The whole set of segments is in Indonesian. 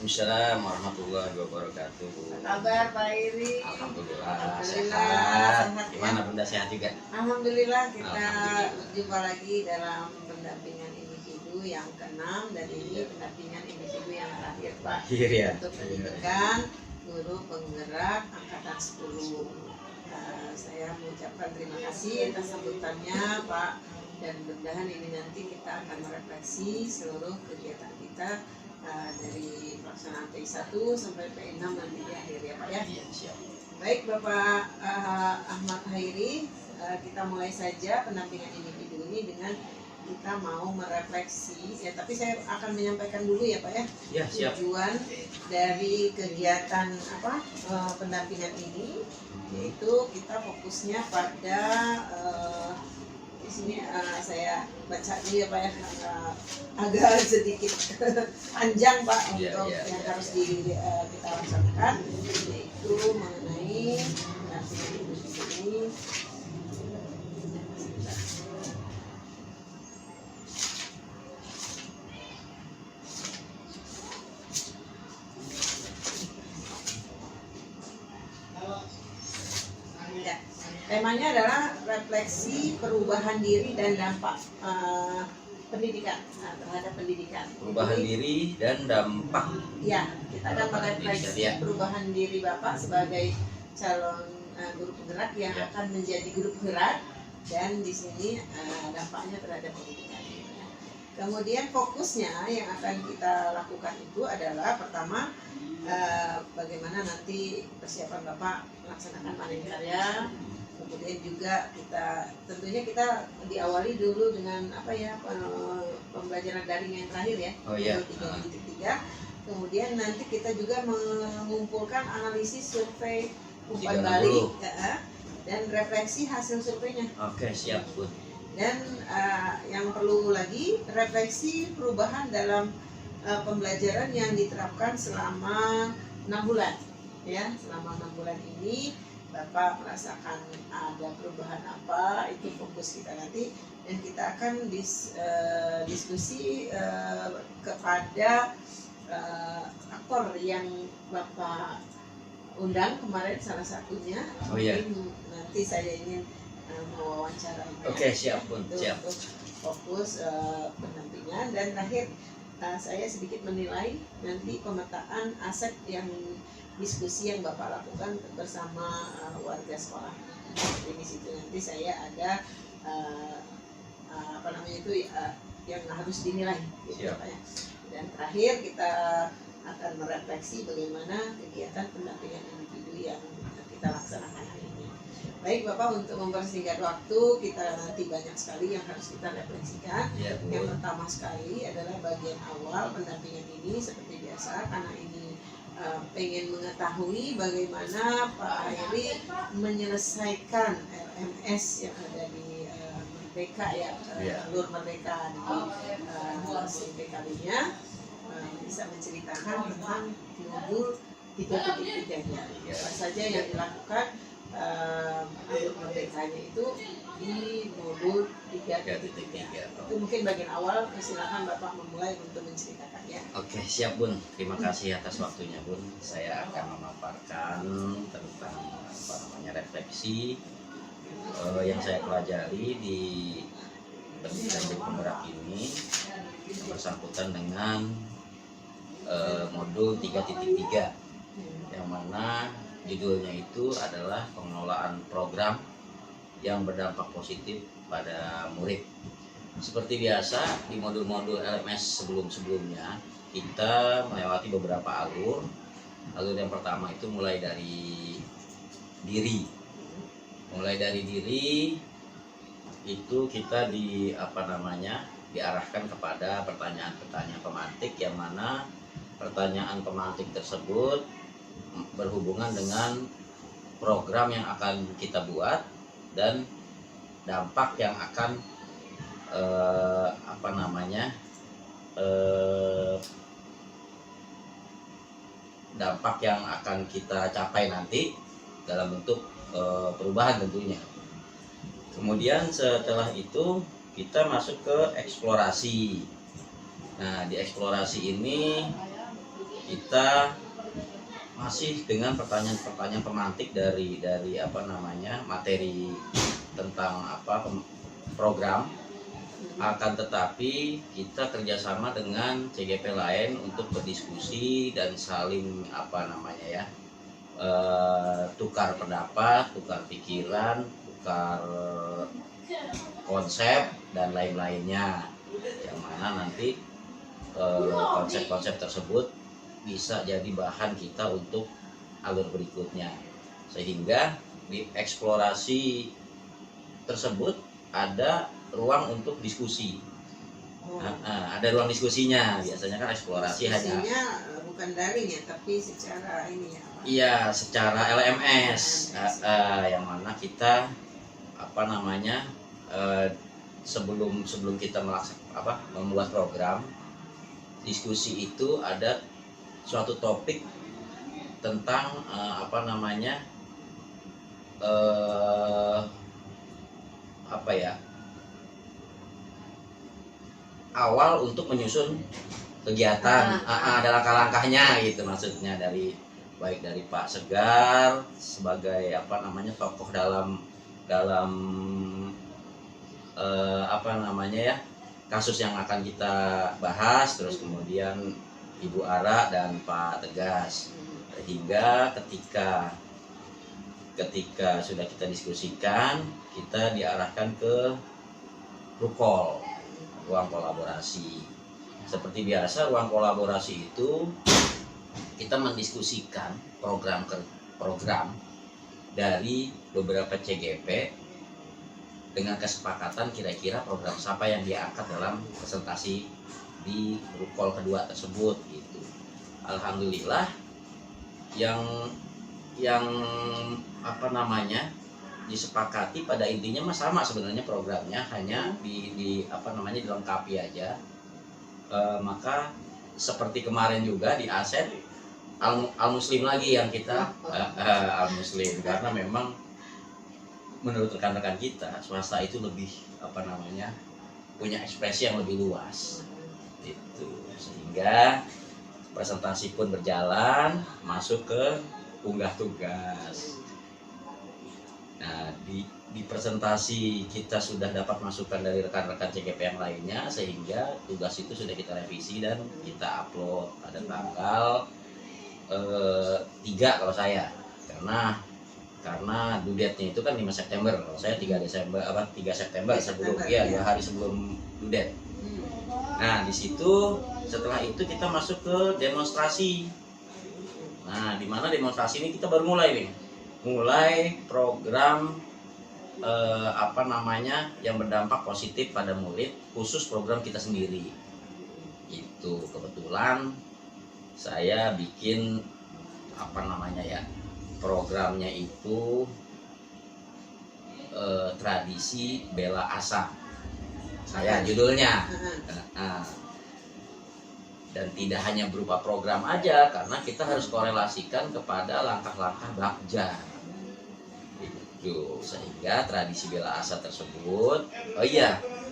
Waalaikumsalam warahmatullahi wabarakatuh. Kabar Pak Iri? Alhamdulillah sehat. sehat. Gimana Bunda, sehat juga? Alhamdulillah, kita Alhamdulillah. jumpa lagi dalam pendampingan individu yang ke-6 dan ini pendampingan individu yang terakhir Pak. Akhir ya. Untuk pendidikan guru penggerak angkatan 10. Saya mengucapkan terima kasih atas sambutannya Pak, dan mudah-mudahan ini nanti kita akan merefleksi seluruh kegiatan kita dari pelaksanaan P1 sampai P6 nanti di akhir ya Pak ya. Iya, siap. Baik Bapak Ahmad Hairi, kita mulai saja pendampingan individu ini dengan kita mau merefleksi ya, tapi saya akan menyampaikan dulu ya Pak ya, Ya, siap. tujuan dari kegiatan pendampingan ini, yaitu kita fokusnya pada di sini saya baca dulu ya Pak ya, agak sedikit panjang Pak untuk yang harus kita laksanakan, yaitu mengenai pendampingan individu ini. Temanya adalah refleksi perubahan diri dan dampak pendidikan terhadap pendidikan. Perubahan diri dan dampak. Ya, kita akan merefleksi perubahan diri Bapak sebagai calon guru penggerak yang akan menjadi guru penggerak, dan di sini dampaknya terhadap pendidikan. Kemudian fokusnya yang akan kita lakukan itu adalah pertama, bagaimana nanti persiapan Bapak melaksanakan panen karya. Kemudian juga tentunya kita diawali dulu dengan pembelajaran daring yang terakhir ya, 3.3. Kemudian nanti kita juga mengumpulkan analisis survei umpan balik dan refleksi hasil surveinya. Oke, siap Bu. Dan yang perlu lagi, refleksi perubahan dalam pembelajaran yang diterapkan selama 6 bulan ya. Selama 6 bulan ini Bapak merasakan ada perubahan apa, itu fokus kita nanti, dan kita akan diskusi kepada aktor yang Bapak undang kemarin, salah satunya. Mungkin nanti saya ingin mewawancara. Oke, siap Bun, siap. Untuk fokus pendampingan, dan terakhir saya sedikit menilai nanti pemetaan aset yang diskusi yang Bapak lakukan bersama warga sekolah. Jadi di situ nanti saya ada yang harus dinilai gitu Pak ya. Dan terakhir kita akan merefleksi bagaimana kegiatan pendampingan individu yang kita laksanakan hari ini. Baik Bapak, untuk mempersingkat waktu, kita nanti banyak sekali yang harus kita refleksikan. Yang pertama sekali adalah bagian awal pendampingan ini seperti biasa, karena ini pengen mengetahui bagaimana Pak Hairi menyelesaikan RMS yang ada di Merdeka ya, Alur Merdeka di PKB-nya, bisa menceritakan tentang modul 3.3-nya. Apa saja yang dilakukan Alur Merdekanya itu di modul 3.3. Itu mungkin bagian awal, silakan Bapak memulai untuk menceritakannya. Oke, siap Bun. Terima kasih atas waktunya Bun. Saya akan memaparkan tentang refleksi yang saya pelajari di pendidikan guru penggerak ini bersangkutan dengan modul 3.3, yang mana judulnya itu adalah pengelolaan program yang berdampak positif pada murid. Seperti biasa di modul-modul LMS sebelum-sebelumnya, kita melewati beberapa alur. Alur yang pertama itu mulai dari diri. Mulai dari diri itu kita diarahkan kepada pertanyaan-pertanyaan pemantik, yang mana pertanyaan pemantik tersebut berhubungan dengan program yang akan kita buat dan dampak yang akan dampak yang akan kita capai nanti dalam bentuk perubahan tentunya. Kemudian setelah itu kita masuk ke eksplorasi. Nah, di eksplorasi ini kita masih dengan pertanyaan-pertanyaan pemantik dari materi tentang program. Akan tetapi kita kerjasama dengan CGP lain untuk berdiskusi dan saling tukar pendapat, tukar pikiran, tukar konsep dan lain-lainnya, yang mana nanti konsep-konsep tersebut bisa jadi bahan kita untuk alur berikutnya, sehingga di eksplorasi tersebut ada ruang untuk diskusi. Ada ruang diskusinya. Biasanya kan eksplorasi hanya bukan daring ya, tapi secara ini ya. Iya, secara LMS. Yang mana kita sebelum kita membuat program, diskusi itu ada suatu topik tentang awal untuk menyusun kegiatan, ada langkah-langkahnya gitu, maksudnya baik dari Pak Segar sebagai tokoh dalam kasus yang akan kita bahas, terus kemudian Ibu Ara dan Pak Tegas, hingga ketika sudah kita diskusikan, kita diarahkan ke RUKOL, ruang kolaborasi. Seperti biasa, ruang kolaborasi itu kita mendiskusikan program dari beberapa CGP dengan kesepakatan kira-kira program siapa yang diangkat dalam presentasi di RUKOL kedua tersebut gitu. Alhamdulillah yang disepakati pada intinya sama sebenarnya programnya, hanya dilengkapi aja. Maka seperti kemarin juga di Aset Al-Muslim lagi yang kita Al-Muslim, karena memang menurut rekan-rekan kita swasta itu lebih punya ekspresi yang lebih luas itu, sehingga presentasi pun berjalan masuk ke unggah tugas. Nah, di presentasi kita sudah dapat masukan dari rekan-rekan CGP yang lainnya, sehingga tugas itu sudah kita revisi dan kita upload pada tanggal 3 kalau saya, karena due date-nya itu kan 5 September, kalau saya 3 September sebelum 2 hari sebelum due date. Nah, di situ setelah itu kita masuk ke demonstrasi. Nah, di mana demonstrasi ini kita baru mulai program yang berdampak positif pada murid, khusus program kita sendiri. Itu kebetulan saya bikin programnya itu tradisi bela asa, saya judulnya. Dan tidak hanya berupa program aja, karena kita harus korelasikan kepada langkah-langkah Bagja gitu. Sehingga tradisi bela asa tersebut,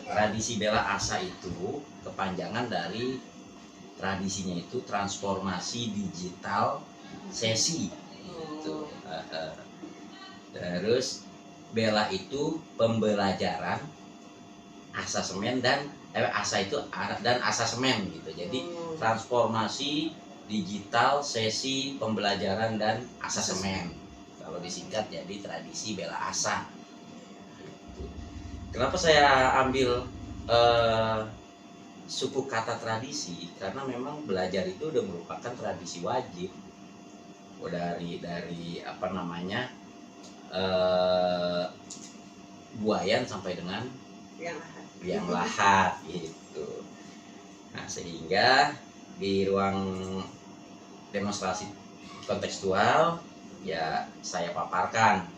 tradisi bela asa itu kepanjangan dari tradisinya itu transformasi digital sesi gitu. Terus bela itu pembelajaran, asasemen dan asasemen gitu. Jadi transformasi digital sesi pembelajaran dan asasemen, kalau disingkat jadi tradisi bela asa gitu. Kenapa saya ambil suku kata tradisi? Karena memang belajar itu udah merupakan tradisi wajib dari buayan sampai dengan yang lahat gitu. Nah, sehingga di ruang demonstrasi kontekstual ya saya paparkan.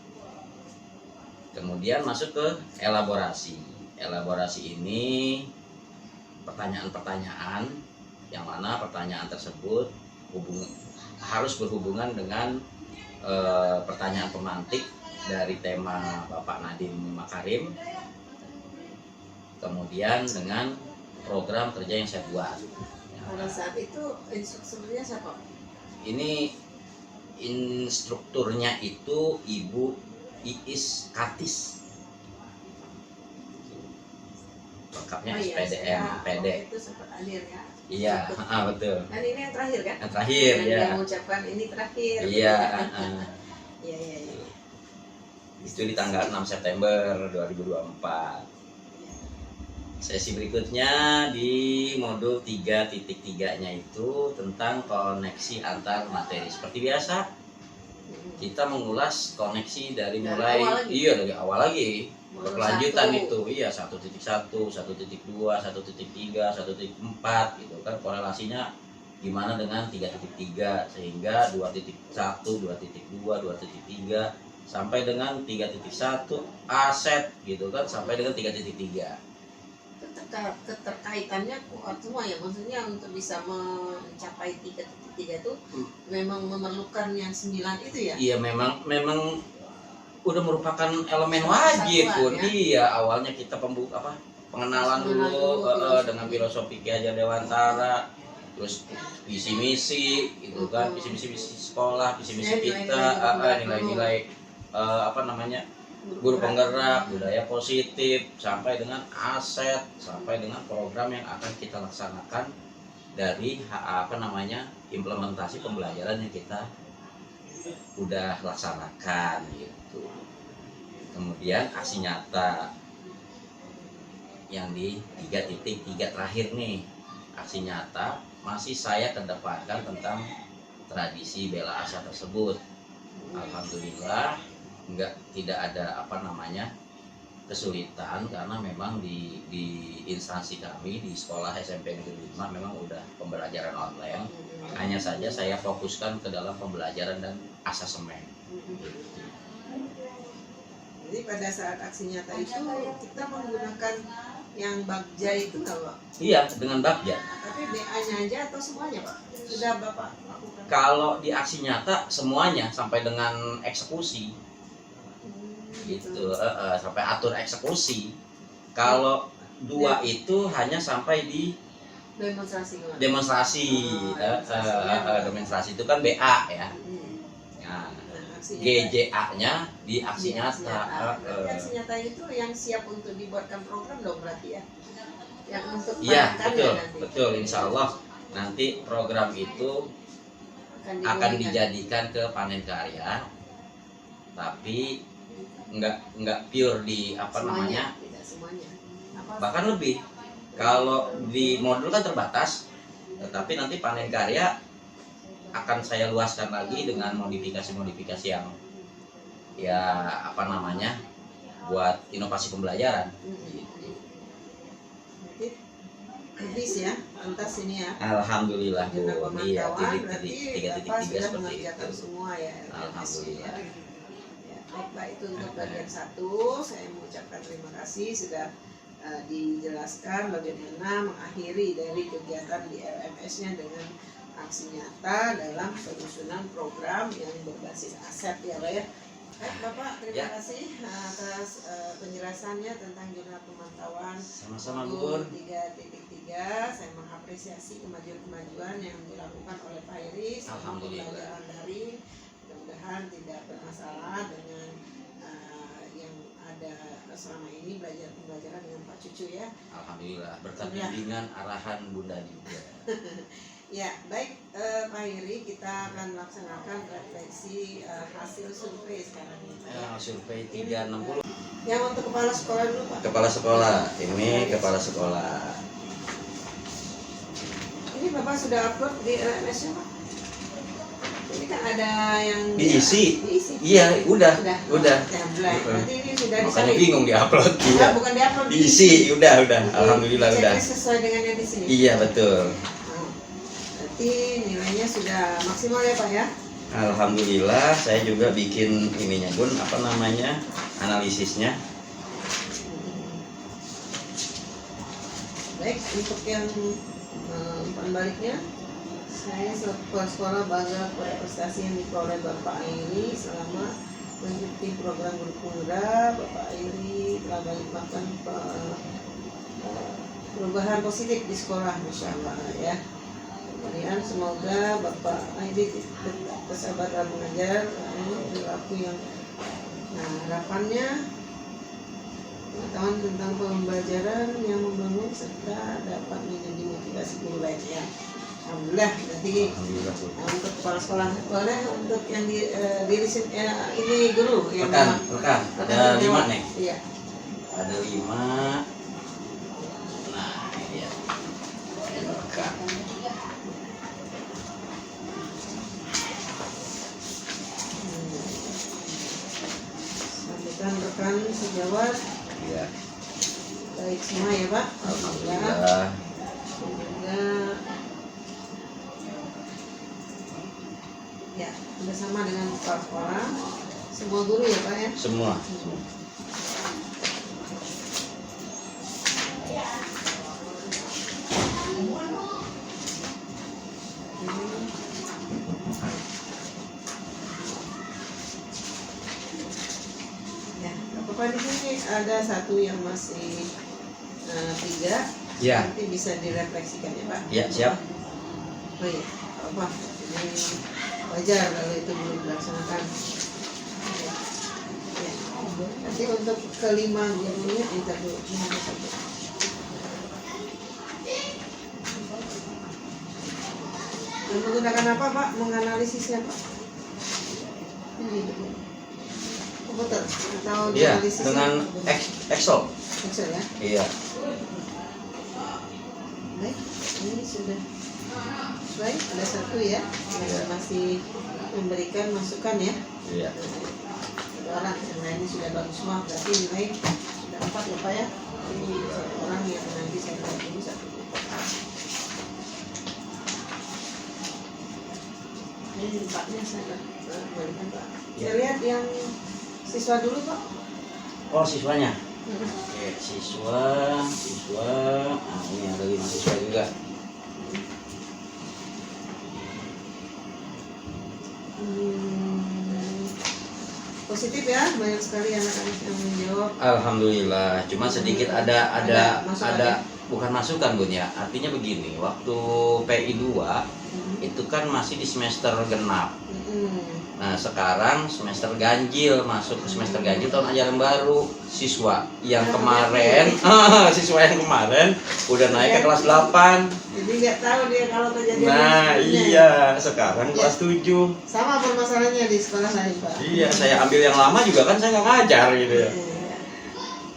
Kemudian masuk ke elaborasi. Elaborasi ini pertanyaan-pertanyaan, yang mana pertanyaan tersebut harus berhubungan dengan pertanyaan pemantik dari tema Bapak Nadiem Makarim, kemudian dengan program kerja yang saya buat. Pada saat itu instrukturnya siapa? Ini instrukturnya itu Ibu Iis Katis. Lengkapnya SPDM PD. Itu sempat hadir ya. Iya, betul. Dan ini yang terakhir kan? Yang terakhir dan ya. Dia mengucapkan ini terakhir. Iya. Iya. Itu di tanggal 6 September 2024. Sesi berikutnya di modul 3.3-nya itu tentang koneksi antar materi. Seperti biasa, kita mengulas koneksi dari mulai dari awal lagi. Berkelanjutan itu, 1.1, 1.2, 1.3, 1.4 gitu kan, korelasinya gimana dengan 3.3 sehingga 2.1, 2.2, 2.3 sampai dengan 3.1 aset gitu kan, sampai dengan 3.3. Keterkaitannya kuat semua ya, maksudnya untuk bisa mencapai 3.3 itu memang memerlukan yang 9 itu ya. Iya, memang udah merupakan elemen wajib pun ya? Iya, awalnya kita pengenalan dulu dengan filosofi Ki Hajar Dewantara, terus visi misi gitu kan, visi misi sekolah, visi misi kita, nilai-nilai guru penggerak, budaya positif, sampai dengan aset, sampai dengan program yang akan kita laksanakan dari implementasi pembelajaran yang kita udah laksanakan gitu. Kemudian aksi nyata yang di 3.3 terakhir nih, aksi nyata masih saya kedepankan tentang tradisi bela asa tersebut. Alhamdulillah tidak ada kesulitan, karena memang di instansi kami di sekolah SMP Negeri 5 memang udah pembelajaran online. Hanya saja saya fokuskan ke dalam pembelajaran dan asasemen. Jadi pada saat aksi nyata itu kita menggunakan yang Bagja itu nggak Pak? Iya, dengan Bagja. Tapi BA-nya aja atau semuanya Pak? Sudah Bapak lakukan? Kalau di aksi nyata semuanya sampai dengan eksekusi. Gitu, sampai atur eksekusi. Kalau 2 itu hanya sampai di demonstrasi itu kan BA ya. Nah, GJA-nya di aksi nyata. Aksi nyata itu yang siap untuk dibuatkan program dong berarti ya. Yang untuk betul, insya Allah nanti program itu akan dijadikan ke panen karya, tapi nggak pure di tidak semuanya. Bahkan lebih, kalau di modul kan terbatas, tetapi nanti panen karya akan saya luaskan lagi dengan modifikasi yang buat inovasi pembelajaran. Habis ya, tuntas ini ya. Alhamdulillah Bu. Iya, berarti 3.3 seperti itu. Semua ya. Alhamdulillah. Baik, itu untuk bagian 1. Saya mengucapkan terima kasih sudah dijelaskan bagaimana mengakhiri dari kegiatan di LMS-nya dengan aksi nyata dalam penyusunan program yang berbasis aset ya Pak ya. Baik Bapak, terima kasih atas penjelasannya tentang jurnal pemantauan. Sama-sama Bu. 3.3. Saya mengapresiasi kemajuan-kemajuan yang dilakukan oleh Pak Iris. Alhamdulillah. Daring. Mudah-mudahan tidak bermasalah dengan yang ada selama ini pembelajaran dengan Pak Cucu ya. Alhamdulillah, berkat bimbingan arahan Bunda juga. Ya, baik Pak Iri, kita akan melaksanakan refleksi hasil survei sekarang ini. Survei 360. Yang untuk kepala sekolah dulu Pak. Kepala sekolah, ini kepala sekolah. Ini Bapak sudah upload di LMS-nya Pak? Ini kan ada yang diisi. Iya, udah. Ya, berarti ini sudah disalin. Makanya bingung di-upload. Iya. Bukan di-upload. Diisi, udah. Alhamdulillah udah. Sesuai dengan yang di sini. Iya, betul. Berarti nilainya sudah maksimal ya Pak ya? Alhamdulillah, saya juga bikin ininya Bun, analisisnya. Baik, untuk yang umpan baliknya, saya selaku sekolah bangga pada prestasi yang diperoleh Bapak Airi selama mengikuti program guru penggerak. Bapak Airi telah melimpahkan perubahan positif di sekolah, Masya Allah ya. Kemudian semoga Bapak ini kesabaran mengajar, perilaku yang harapannya pengetahuan tentang pembelajaran yang membangun serta dapat menjadi motivasi guru lainnya. Alhamdulillah, berarti untuk kepala sekolah boleh untuk yang ini guru yang rekan ada 5 nih. Iya. Ada 5. Nah, ini dia. Rekan. Sambutan rekan sejawat. Iya. Baik semua ya Pak. Alhamdulillah. Semoga ya bersama dengan kepala sekolah, semua guru ya Pak ya. Semua. Ya, Bapak di sini ada satu yang masih 3. Ya. Nanti bisa direfleksikan ya Pak. Ya, siap. Oh iya, apa? Ini wajar kalau itu belum dilaksanakan. Ya. Nanti untuk kelima gurunya kita dulu. Dan menggunakan apa Pak? Menganalisisnya Pak? Ini komputer atau Iya, dianalisisnya? dengan Excel. Excel ya? Iya. Baik, ini sudah baik. Ada satu ya yang masih memberikan masukan ya. Iya. Ada orang yang lainnya sudah bagus semua, berarti nilai sudah 4 ya Pak ya. Ini satu orang yang nanti saya lihat dulu satu. Ini Paknya saya berikan Pak. Saya lihat yang siswa dulu Pak. Oh, siswanya. Oke, siswa. Nah, ini ada 5 siswa juga. Positif ya, banyak sekali anak-anak yang menjawab. Alhamdulillah. Cuma sedikit ada masukan ya? bukan masukan Bun ya. Artinya begini, waktu PI 2 itu kan masih di semester genap. Nah, sekarang semester ganjil, masuk ke semester ganjil tahun ajaran baru. Siswa yang kemarin udah naik ke kelas 8. Jadi nggak tahu dia kalau kejadian. Nah, iya, sekarang kelas 7. Sama permasalahannya di sekolah lain Pak. Iya, saya ambil yang lama juga kan saya nggak ngajar gitu ya.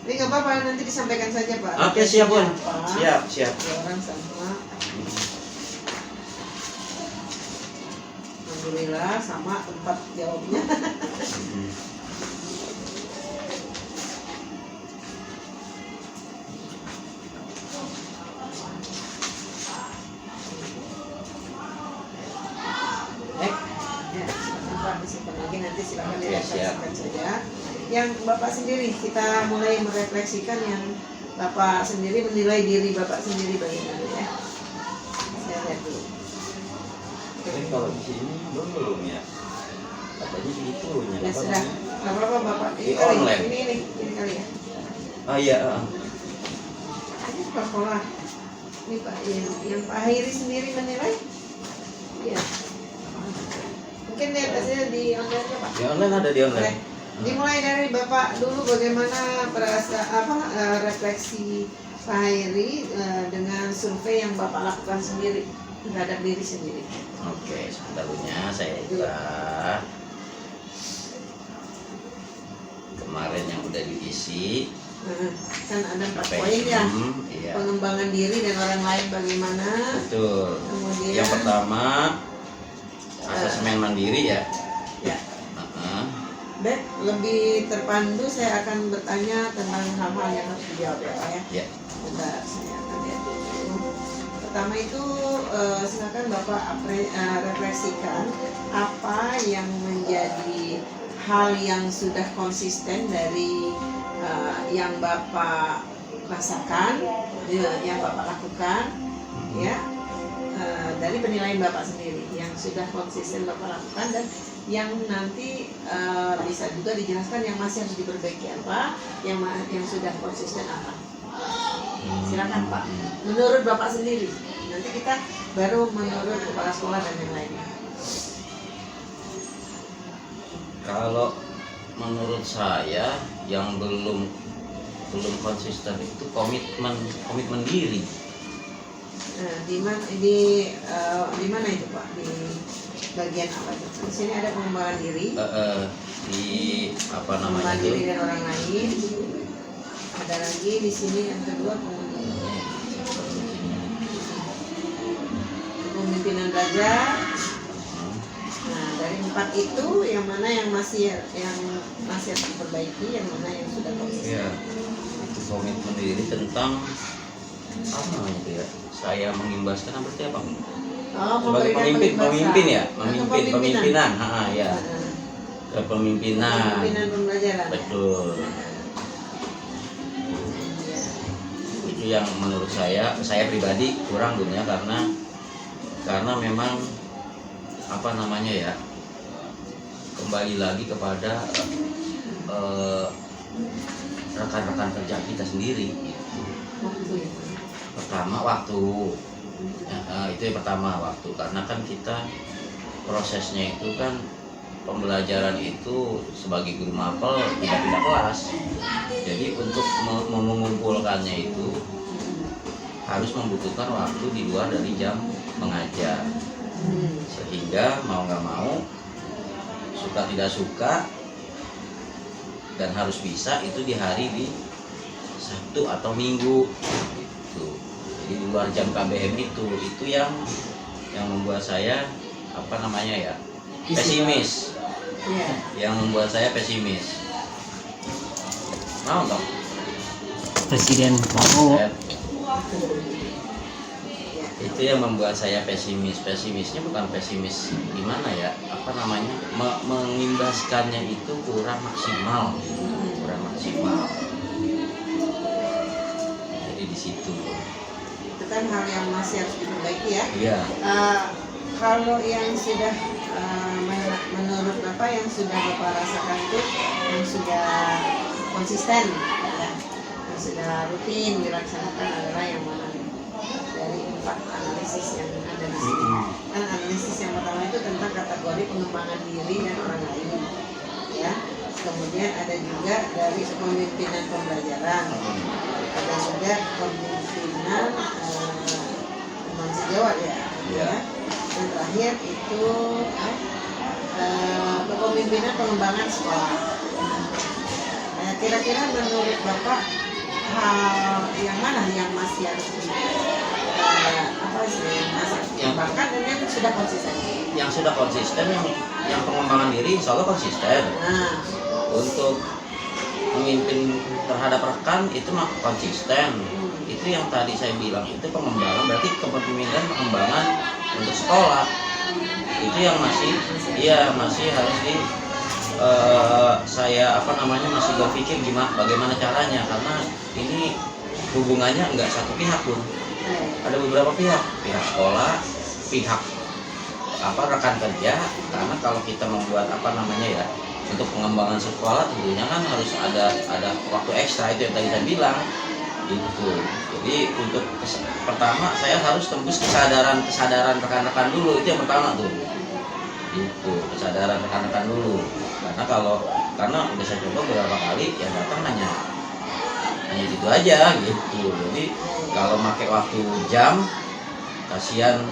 Ini nggak apa-apa, nanti disampaikan saja Pak. Oke, siap Bun. Apa? Siap. Dua orang sama. Alhamdulillah sama tempat jawabnya. Baik, ya, Pak disimpan lagi, nanti silakan direfleksikan saja. Yang Bapak sendiri, kita mulai merefleksikan yang Bapak sendiri menilai diri Bapak sendiri bagaimana ya. Saya lihat dulu. Tapi kalau di sini belum ya. Katanya segitunya. Ya sudah, nggak apa-apa Bapak. Di online. Ini kali ya. Oh iya. Ini Pak sekolah. Ini Pak, yang Pak Hairi sendiri menilai. Iya. Mungkin lihat hasilnya di online ya Pak. Di online ada di online. Dimulai dari Bapak dulu bagaimana refleksi Pak Hairi dengan survei yang Bapak lakukan sendiri terhadap diri sendiri. Oke, sebentarnya saya buka kemarin yang udah diisi. Kan ada 4 poin ya. Iya. Pengembangan diri dan orang lain bagaimana. Betul. Kemudian Yang pertama asesmen mandiri ya. Ya. Baik, lebih terpandu saya akan bertanya tentang hal-hal yang harus dijawab ya Pak ya. Ya. Bentar, saya akan lihat dulu. Pertama itu silakan Bapak refleksikan apa yang menjadi hal yang sudah konsisten dari yang Bapak rasakan, yang Bapak lakukan, ya, dari penilaian Bapak sendiri yang sudah konsisten Bapak lakukan dan yang nanti bisa juga dijelaskan yang masih harus diperbaiki apa, yang sudah konsisten apa. Silakan Pak. Menurut Bapak sendiri. Nanti kita baru menurut kepala sekolah dan yang lainnya. Kalau menurut saya yang belum konsisten itu komitmen diri. Nah, di mana itu Pak? Di bagian apa itu? Di sini ada pengembangan diri. Di apa namanya Pengembangan itu? diri dan orang lain. Ada lagi di sini yang kedua kepemimpinan belajar. Nah, dari 4 itu yang mana yang masih harus diperbaiki, yang mana yang sudah konsisten. Ya, itu komitmen diri tentang apa namanya itu ya? Saya mengimbaskan berarti apa? Sebagai pemimpin ya, pemimpinan. Ya. Kepemimpinan. Pemimpinan pembelajaran. Betul. Ya. Itu yang menurut saya pribadi kurang dunia karena memang apa namanya ya, kembali lagi kepada rekan-rekan kerja kita sendiri. Pertama waktu ya, itu yang pertama waktu, karena kan kita prosesnya itu kan pembelajaran itu sebagai guru mapel tidak pindah kelas, jadi untuk mengumpulkannya itu harus membutuhkan waktu di luar dari jam mengajar, sehingga mau nggak mau, suka tidak suka dan harus bisa itu di hari di Sabtu atau Minggu gitu. Jadi di luar jam KBM itu yang membuat saya apa namanya ya, pesimis. Yang membuat saya pesimis. Mau dong Presiden mau. Itu yang membuat saya pesimisnya bukan pesimis gimana ya, apa namanya, mengimbaskannya itu kurang maksimal. Jadi di situ Itu kan hal yang masih harus diperbaiki ya. iya. Kalau yang sudah menurut Bapak yang sudah Bapak rasakan itu yang sudah konsisten ya, yang sudah rutin dilaksanakan adalah yang mana dari 4 analisis yang ada di sini. Kan analisis yang pertama itu tentang kategori pengembangan diri dan orang lain ya. Kemudian ada juga dari kepemimpinan pembelajaran, ada juga kepemimpinan teman sejawat ya. Dan terakhir itu kepemimpinan pengembangan sekolah. Kira-kira menurut Bapak hal yang mana yang masih harus dikembangkan dan yang sudah konsisten? Yang sudah konsisten, yang pengembangan diri insya Allah konsisten. Nah, untuk memimpin terhadap rekan itu mah konsisten. Itu yang tadi saya bilang itu pengembangan, berarti kepemimpinan pengembangan untuk sekolah itu yang masih harus saya masih berpikir bagaimana caranya, karena ini hubungannya enggak satu pihak pun, ada beberapa pihak sekolah, pihak rekan kerja. Karena kalau kita membuat untuk pengembangan sekolah tentunya kan harus ada waktu ekstra, itu yang tadi saya bilang gitu. Jadi untuk pertama saya harus tembus kesadaran rekan-rekan dulu, itu yang pertama tuh gitu, kesadaran rekan-rekan dulu. Karena udah saya coba beberapa kali yang datang hanya gitu aja gitu. Jadi kalau pakai waktu jam kasihan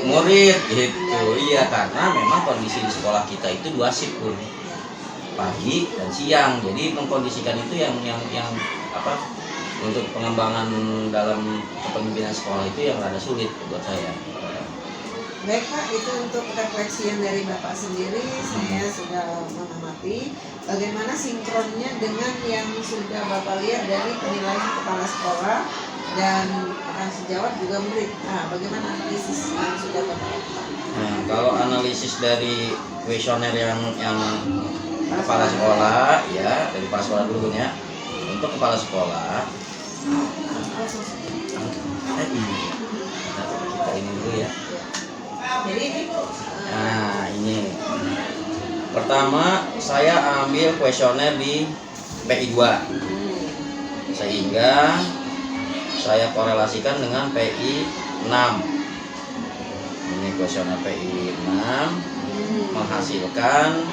murid gitu. Iya, karena memang kondisi di sekolah kita itu 2 shift pun, pagi dan siang. Jadi mengkondisikan itu yang untuk pengembangan dalam kepemimpinan sekolah itu yang rada sulit buat saya. Baik Pak, itu untuk refleksi yang dari Bapak sendiri. Saya sudah mengamati bagaimana sinkronnya dengan yang sudah Bapak lihat dari penilaian kepala sekolah dan rekan sejawat juga murid. Nah, bagaimana analisis yang sudah Bapak lakukan? Nah, kalau analisis dari kuesioner yang kepala sekolah ya, dari kepala sekolah dulu ya. Untuk kepala sekolah kita ini dulu ya. Jadi ini Nah, ini pertama saya ambil kuesioner di PI 2 sehingga saya korelasikan dengan PI 6. Ini kuesioner PI 6 menghasilkan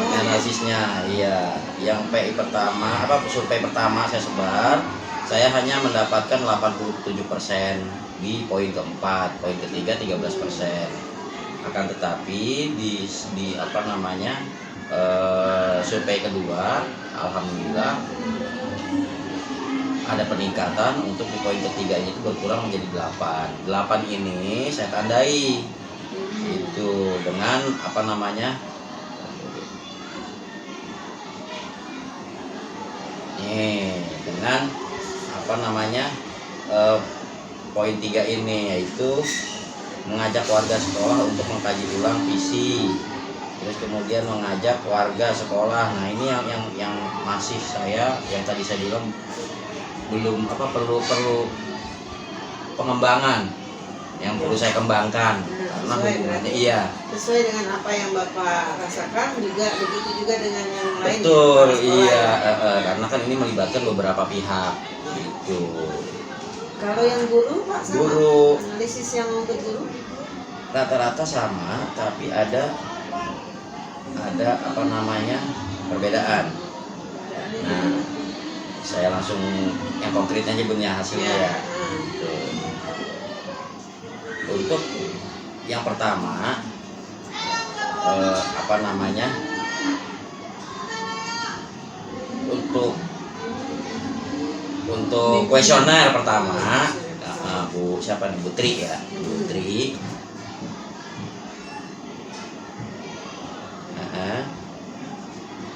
analisisnya. Iya, yang PI pertama survei pertama saya sebar, saya hanya mendapatkan 87% di poin keempat, poin ketiga 13%. Akan tetapi di survei kedua, alhamdulillah ada peningkatan. Untuk di poin ketiganya itu berkurang menjadi 8. 8 ini saya tandai itu dengan dengan poin 3 ini, yaitu mengajak warga sekolah untuk mengkaji ulang visi, terus kemudian mengajak warga sekolah. Nah, ini yang masih saya, yang tadi saya bilang belum perlu pengembangan, yang perlu saya kembangkan. Karena hubungannya sesuai dengan apa yang Bapak rasakan, juga begitu juga dengan yang lain. Betul, iya, karena kan ini melibatkan beberapa pihak gitu. Kalau yang guru Pak, sama Guru analisis yang untuk guru rata-rata sama, tapi ada perbedaan. Nah, saya langsung yang konkret aja punya hasilnya ya. Untuk yang pertama untuk kuesioner pertama, Bu Tri ya, Bu Tri.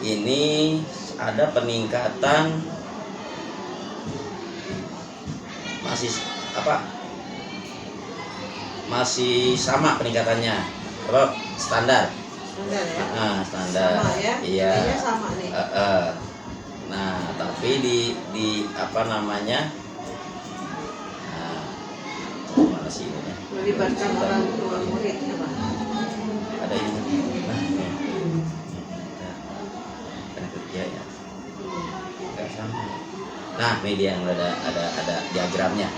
Ini ada peningkatan masih sama peningkatannya, standar ya? Standar Sama ya? Iya. Intinya sama nih. Nah, tapi mana sih ini ya? Melibatkan orang tua muridnya Pak. Ada ini. Karena kerja ya. Enggak sama. Nah, media yang ada diagramnya.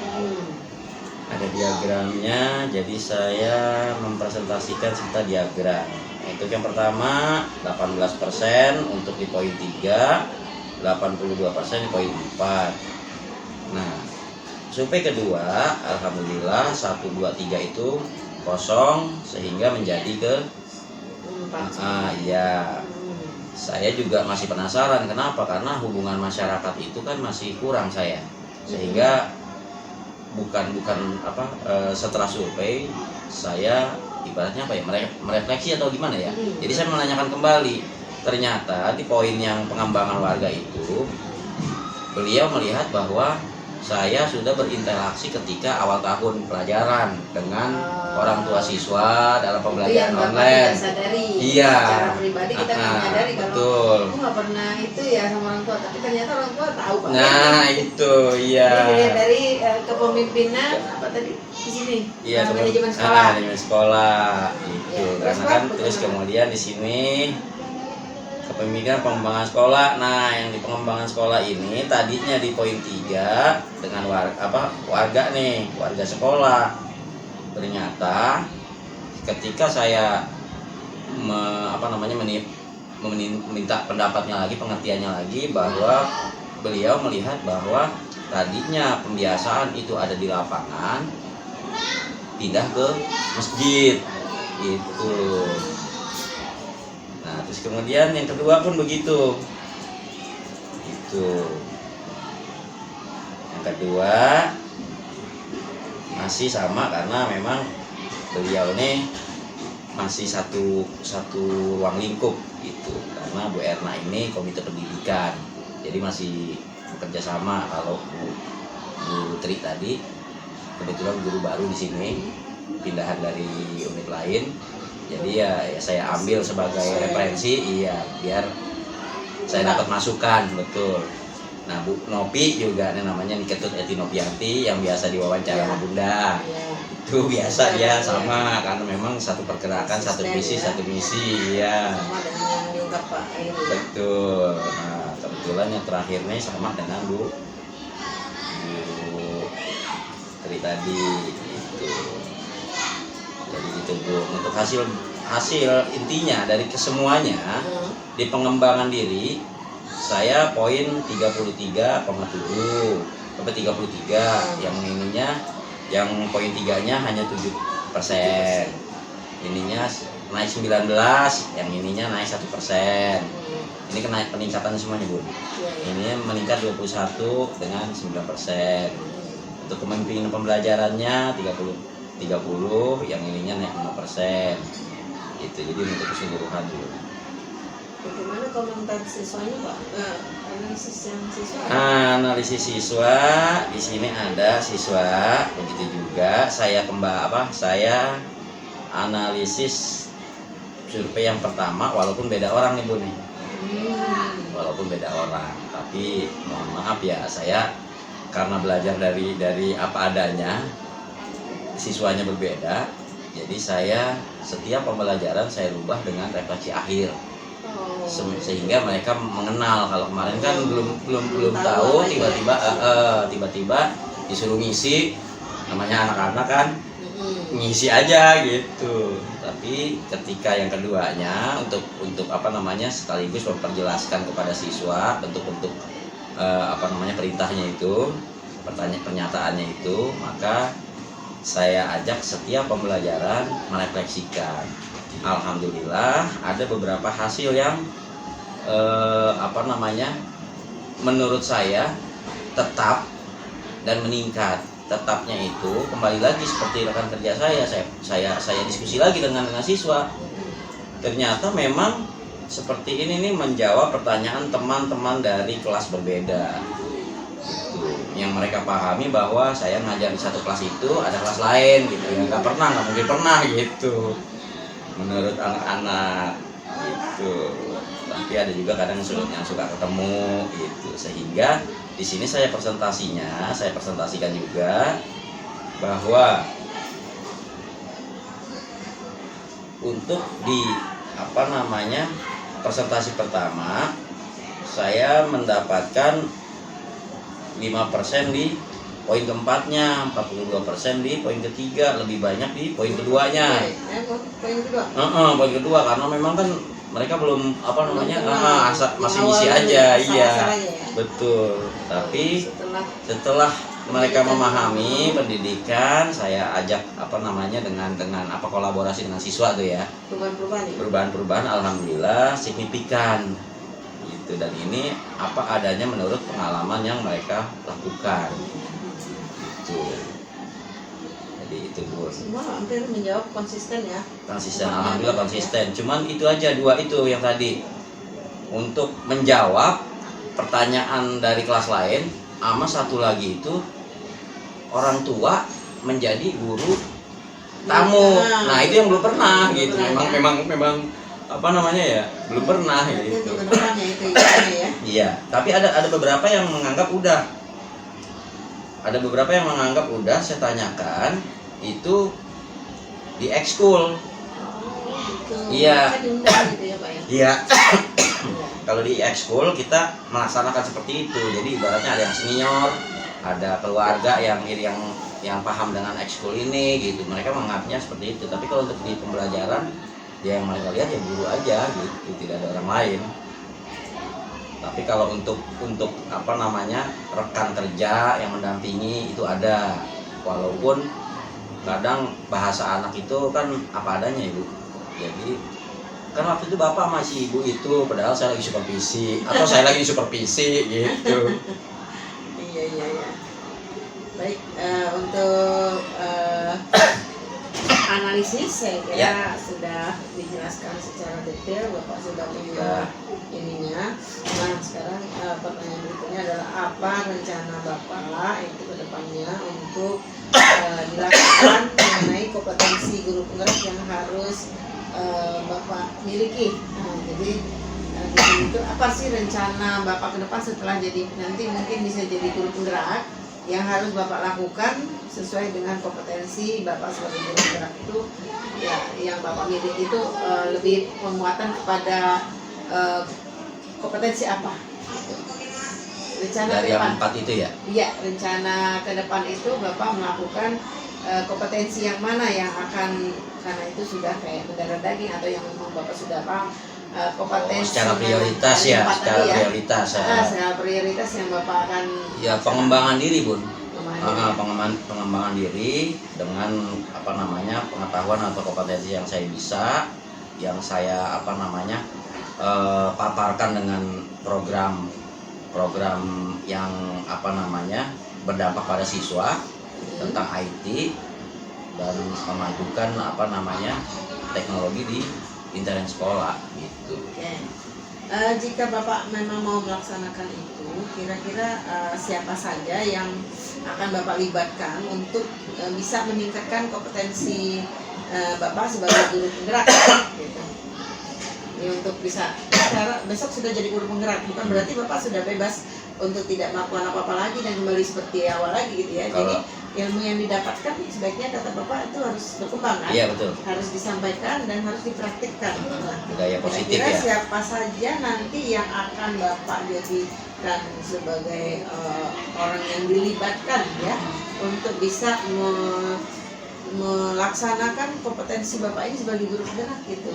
Ada diagramnya, jadi saya mempresentasikan serta diagram. Untuk yang pertama 18% untuk di poin 3, 82% di poin 4. Nah, survei kedua, alhamdulillah 1, 2, 3 itu kosong, sehingga menjadi ke 4. Iya. Saya juga masih penasaran kenapa, karena hubungan masyarakat itu kan masih kurang saya, sehingga setelah survei saya ibaratnya merefleksi atau gimana ya. Jadi saya menanyakan kembali, ternyata di poin yang pengembangan warga itu beliau melihat bahwa saya sudah berinteraksi ketika awal tahun pelajaran dengan orang tua siswa dalam pembelajaran online. Iya. Secara pribadi kita menyadari betul. Aku nggak pernah itu ya sama orang tua, tapi ternyata orang tua tahu Pak. Nah, itu iya. Jadi dilihat dari kepemimpinan di sini. Iya, manajemen sekolah. Manajemen sekolah itu. Ya, terus kemudian di sini kepemimpinan pengembangan sekolah. Nah, yang di pengembangan sekolah ini tadinya di poin 3 dengan warga sekolah. Ternyata ketika saya meminta pendapatnya lagi, pengertiannya lagi, bahwa beliau melihat bahwa tadinya pembiasaan itu ada di lapangan, pindah ke masjid gitu. Nah, terus kemudian yang kedua pun begitu. Itu. Yang kedua masih sama, karena memang beliau ini masih satu ruang lingkup gitu. Karena Bu Erna ini komite pendidikan. Jadi masih bekerja sama. Kalau Bu Tri tadi kebetulan guru baru di sini, pindahan dari unit lain. Jadi ya saya ambil sebagai referensi, biar saya dapat masukan, betul. Nah, Bu Nopi juga, namanya Niketut Eti Nopianti, yang biasa diwawancara sama Bunda. Itu biasa dia sama, karena memang satu pergerakan, satu visi, satu misi, ya. Sama dengan yang diungkap Pak ini. Betul. Nah, kebetulan yang terakhir nih sama dengan Bu Tri hari tadi itu. Jadi itu Bu, untuk hasil intinya dari kesemuanya di pengembangan diri saya poin 33,7 sampai 33, yang ininya yang poin 3-nya hanya 7%, ininya naik 19, yang ininya naik 1%. Ini kena peningkatan semuanya Bu. Ini meningkat 21 dengan 9%. Untuk kepemimpinan pembelajarannya 30, yang ininya naik 5%. Gitu. Jadi untuk keseluruhan dulu. Bagaimana komentar siswanya Pak? Analisis yang siswa? Analisis siswa di sini ada siswa, begitu juga saya saya analisis survei yang pertama, walaupun beda orang nih Bu nih. Walaupun beda orang, tapi mohon maaf ya, saya karena belajar dari apa adanya, siswanya berbeda, jadi saya setiap pembelajaran saya rubah dengan refleksi akhir. Sehingga mereka mengenal. Kalau kemarin kan belum tahu, tiba-tiba disuruh ngisi, namanya anak-anak kan ngisi aja gitu. Tapi ketika yang keduanya untuk sekaligus memperjelaskan kepada siswa bentuk-bentuk perintahnya itu, pernyataannya itu, maka saya ajak setiap pembelajaran merefleksikan. Alhamdulillah ada beberapa hasil yang menurut saya tetap dan meningkat. Tetapnya itu kembali lagi seperti rekan kerja saya diskusi lagi dengan siswa. Ternyata memang seperti ini nih, menjawab pertanyaan teman-teman dari kelas berbeda. Gitu. Yang mereka pahami bahwa saya ngajar di satu kelas itu ada kelas lain gitu ya, nggak mungkin pernah gitu. Menurut anak-anak gitu. Tapi ada juga kadang yang suka ketemu gitu, sehingga di sini saya presentasikan juga bahwa untuk di presentasi pertama saya mendapatkan 5% di poin keempatnya, 42% di poin ketiga, lebih banyak di poin keduanya. Poin kedua karena memang kan mereka belum masih ngisi aja, iya betul. Tapi setelah mereka memahami pendidikan, saya ajak dengan kolaborasi dengan siswa tuh ya, perubahan alhamdulillah signifikan gitu. Dan ini apa adanya menurut pengalaman yang mereka lakukan gitu. Jadi itu Bu. Semua hampir menjawab konsisten ya. Konsisten, alhamdulillah konsisten. Cuman itu aja, 2 itu yang tadi. Untuk menjawab pertanyaan dari kelas lain, sama satu lagi itu orang tua menjadi guru tamu. Nah, itu yang belum pernah gitu. Memang belum pernah gitu. Iya, tapi ada beberapa yang menganggap udah. Saya tanyakan itu di ekskul. Iya. Iya. Kalau di ekskul kita melaksanakan seperti itu. Jadi ibaratnya ada yang senior, ada keluarga yang paham dengan ekskul ini gitu. Mereka menganggapnya seperti itu. Tapi kalau untuk di pembelajaran, yang mereka lihat ya guru aja gitu, tidak ada orang lain. Tapi kalau untuk rekan kerja yang mendampingi itu ada, walaupun kadang bahasa anak itu kan apa adanya Ibu. Jadi kan waktu itu Bapak masih Ibu itu, padahal saya lagi supervisi atau saya lagi supervisi gitu. Iya. Baik, untuk analisis saya kira sudah dijelaskan secara detail, Bapak sudah punya ininya. Nah, sekarang pertanyaan berikutnya adalah apa rencana Bapak itu ke depannya untuk dilakukan mengenai kompetensi guru penggerak yang harus Bapak miliki. Nah, jadi itu apa sih rencana Bapak ke depan setelah jadi nanti mungkin bisa jadi guru penggerak yang harus Bapak lakukan sesuai dengan kompetensi Bapak sebagai guru penggerak itu ya, yang Bapak miliki itu lebih penguatan kepada kompetensi apa? rencana dari ke yang depan. 4 itu ya. Iya, rencana ke depan itu Bapak melakukan kompetensi yang mana yang akan, karena itu sudah kayak mendarah daging atau yang memang Bapak sudah paham kompetensi Secara mana prioritas dari ya, 4 secara tadi ya. prioritas. Secara prioritas yang Bapak akan Ya pengembangan diri, Bun. pengembangan diri. Pengembangan diri dengan apa namanya pengetahuan atau kompetensi yang saya bisa, yang saya apa namanya paparkan dengan program yang apa namanya berdampak pada siswa tentang IT dan memajukan apa namanya teknologi di internet sekolah gitu. Oke. Jika Bapak memang mau melaksanakan itu, kira-kira siapa saja yang akan Bapak libatkan untuk bisa meningkatkan kompetensi Bapak sebagai guru penggerak gitu. Ini untuk bisa besok sudah jadi guru penggerak, bukan berarti Bapak sudah bebas untuk tidak melakukan apa-apa lagi dan kembali seperti awal lagi gitu ya. Jadi ilmu yang didapatkan sebaiknya kata Bapak itu harus berkembang kan? Iya betul. Harus disampaikan dan harus dipraktikkan. Nah, budaya positif kira-kira ya. siapa saja nanti yang akan Bapak jadikan sebagai orang yang dilibatkan ya untuk bisa melaksanakan kompetensi Bapak ini sebagai guru penggerak gitu.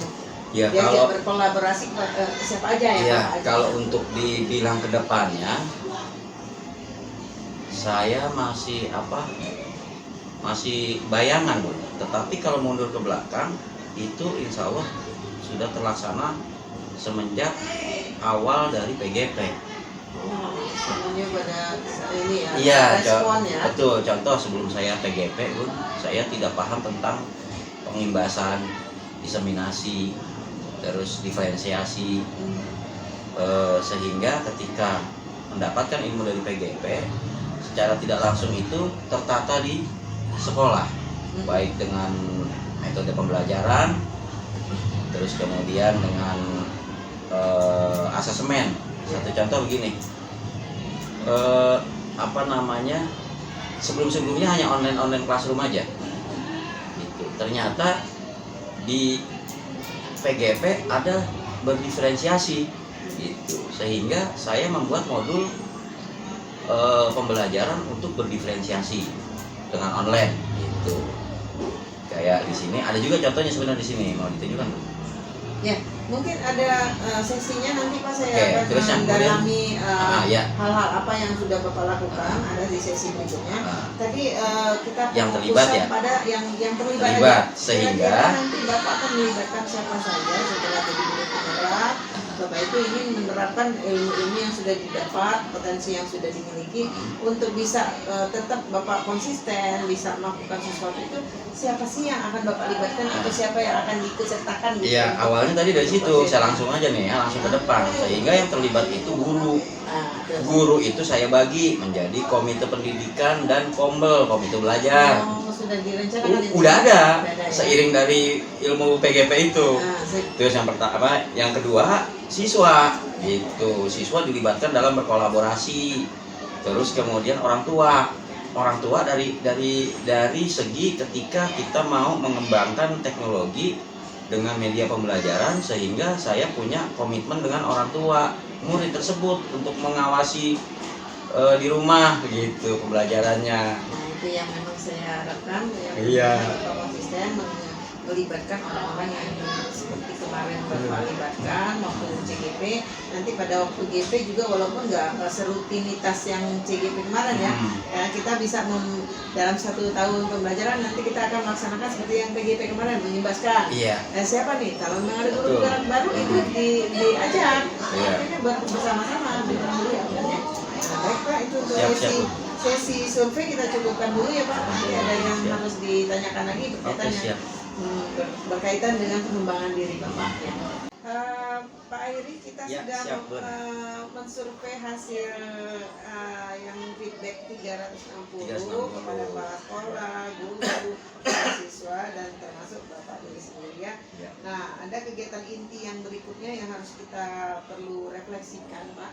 Ya Dia kalau berkolaborasi siapa aja ya, ya Bapak aja. kalau untuk dibilang ke depannya, saya masih bayangan, Bun. Tetapi kalau mundur ke belakang itu insya Allah sudah terlaksana semenjak awal dari PGP. Semuanya pada ini ya, Iya, respon ya. betul. Contoh sebelum saya PGP, Bun, saya tidak paham tentang pengimbasan, diseminasi, terus diferensiasi, sehingga ketika mendapatkan ilmu dari PGP secara tidak langsung itu tertata di sekolah, baik dengan metode pembelajaran, terus kemudian dengan asesmen. Satu contoh begini, sebelum-sebelumnya hanya online classroom aja gitu. Ternyata di PGP ada berdiferensiasi gitu, sehingga saya membuat modul pembelajaran untuk berdiferensiasi dengan online gitu. Kayak di sini ada juga contohnya sebenarnya di sini mau ditunjukkan. Ya, mungkin ada sesinya nanti Pak saya Oke, akan terus yang mendalami ya. hal-hal apa yang sudah Bapak lakukan ada di sesi berikutnya. Tadi kita yang terlibat ya, pada yang terlibat aja. Sehingga Sehingga nanti Bapak akan melibatkan siapa saja setelah jadi guru penggerak. Bapak itu ingin menerapkan ilmu-ilmu yang sudah didapat, potensi yang sudah dimiliki untuk bisa tetap Bapak konsisten, bisa melakukan sesuatu itu. Siapa sih yang akan Bapak libatkan atau siapa yang akan diikutsertakan gitu? Iya, awalnya tadi dari situ saya langsung aja nih ya, langsung ke depan. Sehingga yang terlibat itu guru. Guru itu saya bagi menjadi komite pendidikan dan komite belajar. Sudah direncanakan itu? Udah ada, ya? seiring dari ilmu PGP itu. Terus yang pertama, yang kedua siswa. Itu siswa dilibatkan dalam berkolaborasi. Terus kemudian orang tua dari segi ketika kita mau mengembangkan teknologi dengan media pembelajaran, sehingga saya punya komitmen dengan orang tua murid tersebut untuk mengawasi di rumah gitu pembelajarannya. Nah, itu yang memang saya harapkan yang konsisten melibatkan orang-orang yang seperti kemarin Bapak libatkan waktu CGP. Nanti pada waktu GP juga walaupun nggak serutinitas yang CGP kemarin ya, kita bisa dalam 1 tahun pembelajaran nanti kita akan melaksanakan seperti yang PGP kemarin mengimbaskan. Siapa nih kalau memang ada guru penggerak baru itu diajak, akhirnya bersama-sama dengan guru yang lainnya. Nah, baik Pak, itu untuk sesi survei kita cukupkan dulu ya Pak. Nanti ada yang harus ditanyakan lagi berkaitan dengan pengembangan diri Bapak ya. Pak Airi, kita sudah mensurvei hasil yang feedback 360 kepada kepala sekolah, guru, siswa dan termasuk Bapak diri sendiri ya. Nah, ada kegiatan inti yang berikutnya yang harus kita perlu refleksikan Pak.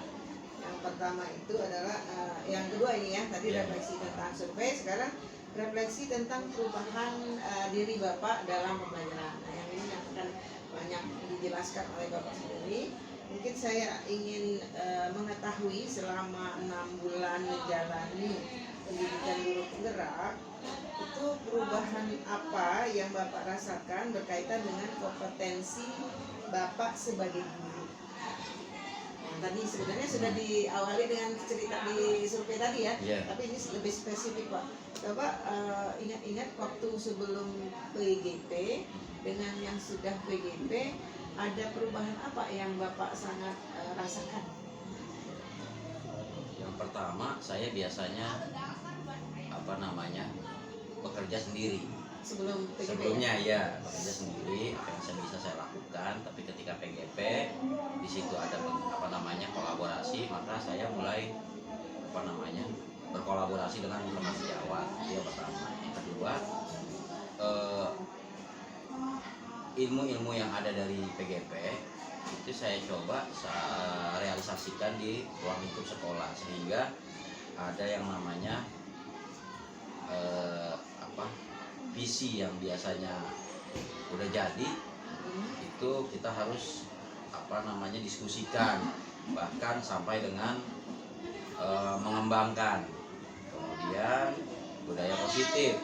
Yang pertama itu adalah yang kedua ini ya, tadi refleksi tentang survei, sekarang refleksi tentang perubahan diri Bapak dalam pembelajaran. Nah, yang ini yang akan banyak dijelaskan oleh Bapak sendiri. mungkin saya ingin mengetahui selama 6 bulan menjalani pendidikan guru penggerak, itu perubahan apa yang Bapak rasakan berkaitan dengan kompetensi Bapak sebagai guru? Nah, tadi sebenarnya sudah diawali dengan cerita di survei tadi ya, tapi ini lebih spesifik Pak. Bapak ingat-ingat waktu sebelum PGP dengan yang sudah PGP, ada perubahan apa yang Bapak sangat rasakan? Yang pertama, saya biasanya bekerja sendiri. Sebelumnya ya bekerja sendiri, apa yang bisa saya lakukan. Tapi ketika PGP di situ ada kolaborasi, maka saya mulai berkolaborasi dengan teman sejawat. Itu yang pertama. Yang kedua, ilmu-ilmu yang ada dari PGP itu saya coba realisasikan di ruang lingkup sekolah, sehingga ada yang namanya visi yang biasanya udah jadi itu kita harus diskusikan, bahkan sampai dengan mengembangkan. Kemudian budaya positif,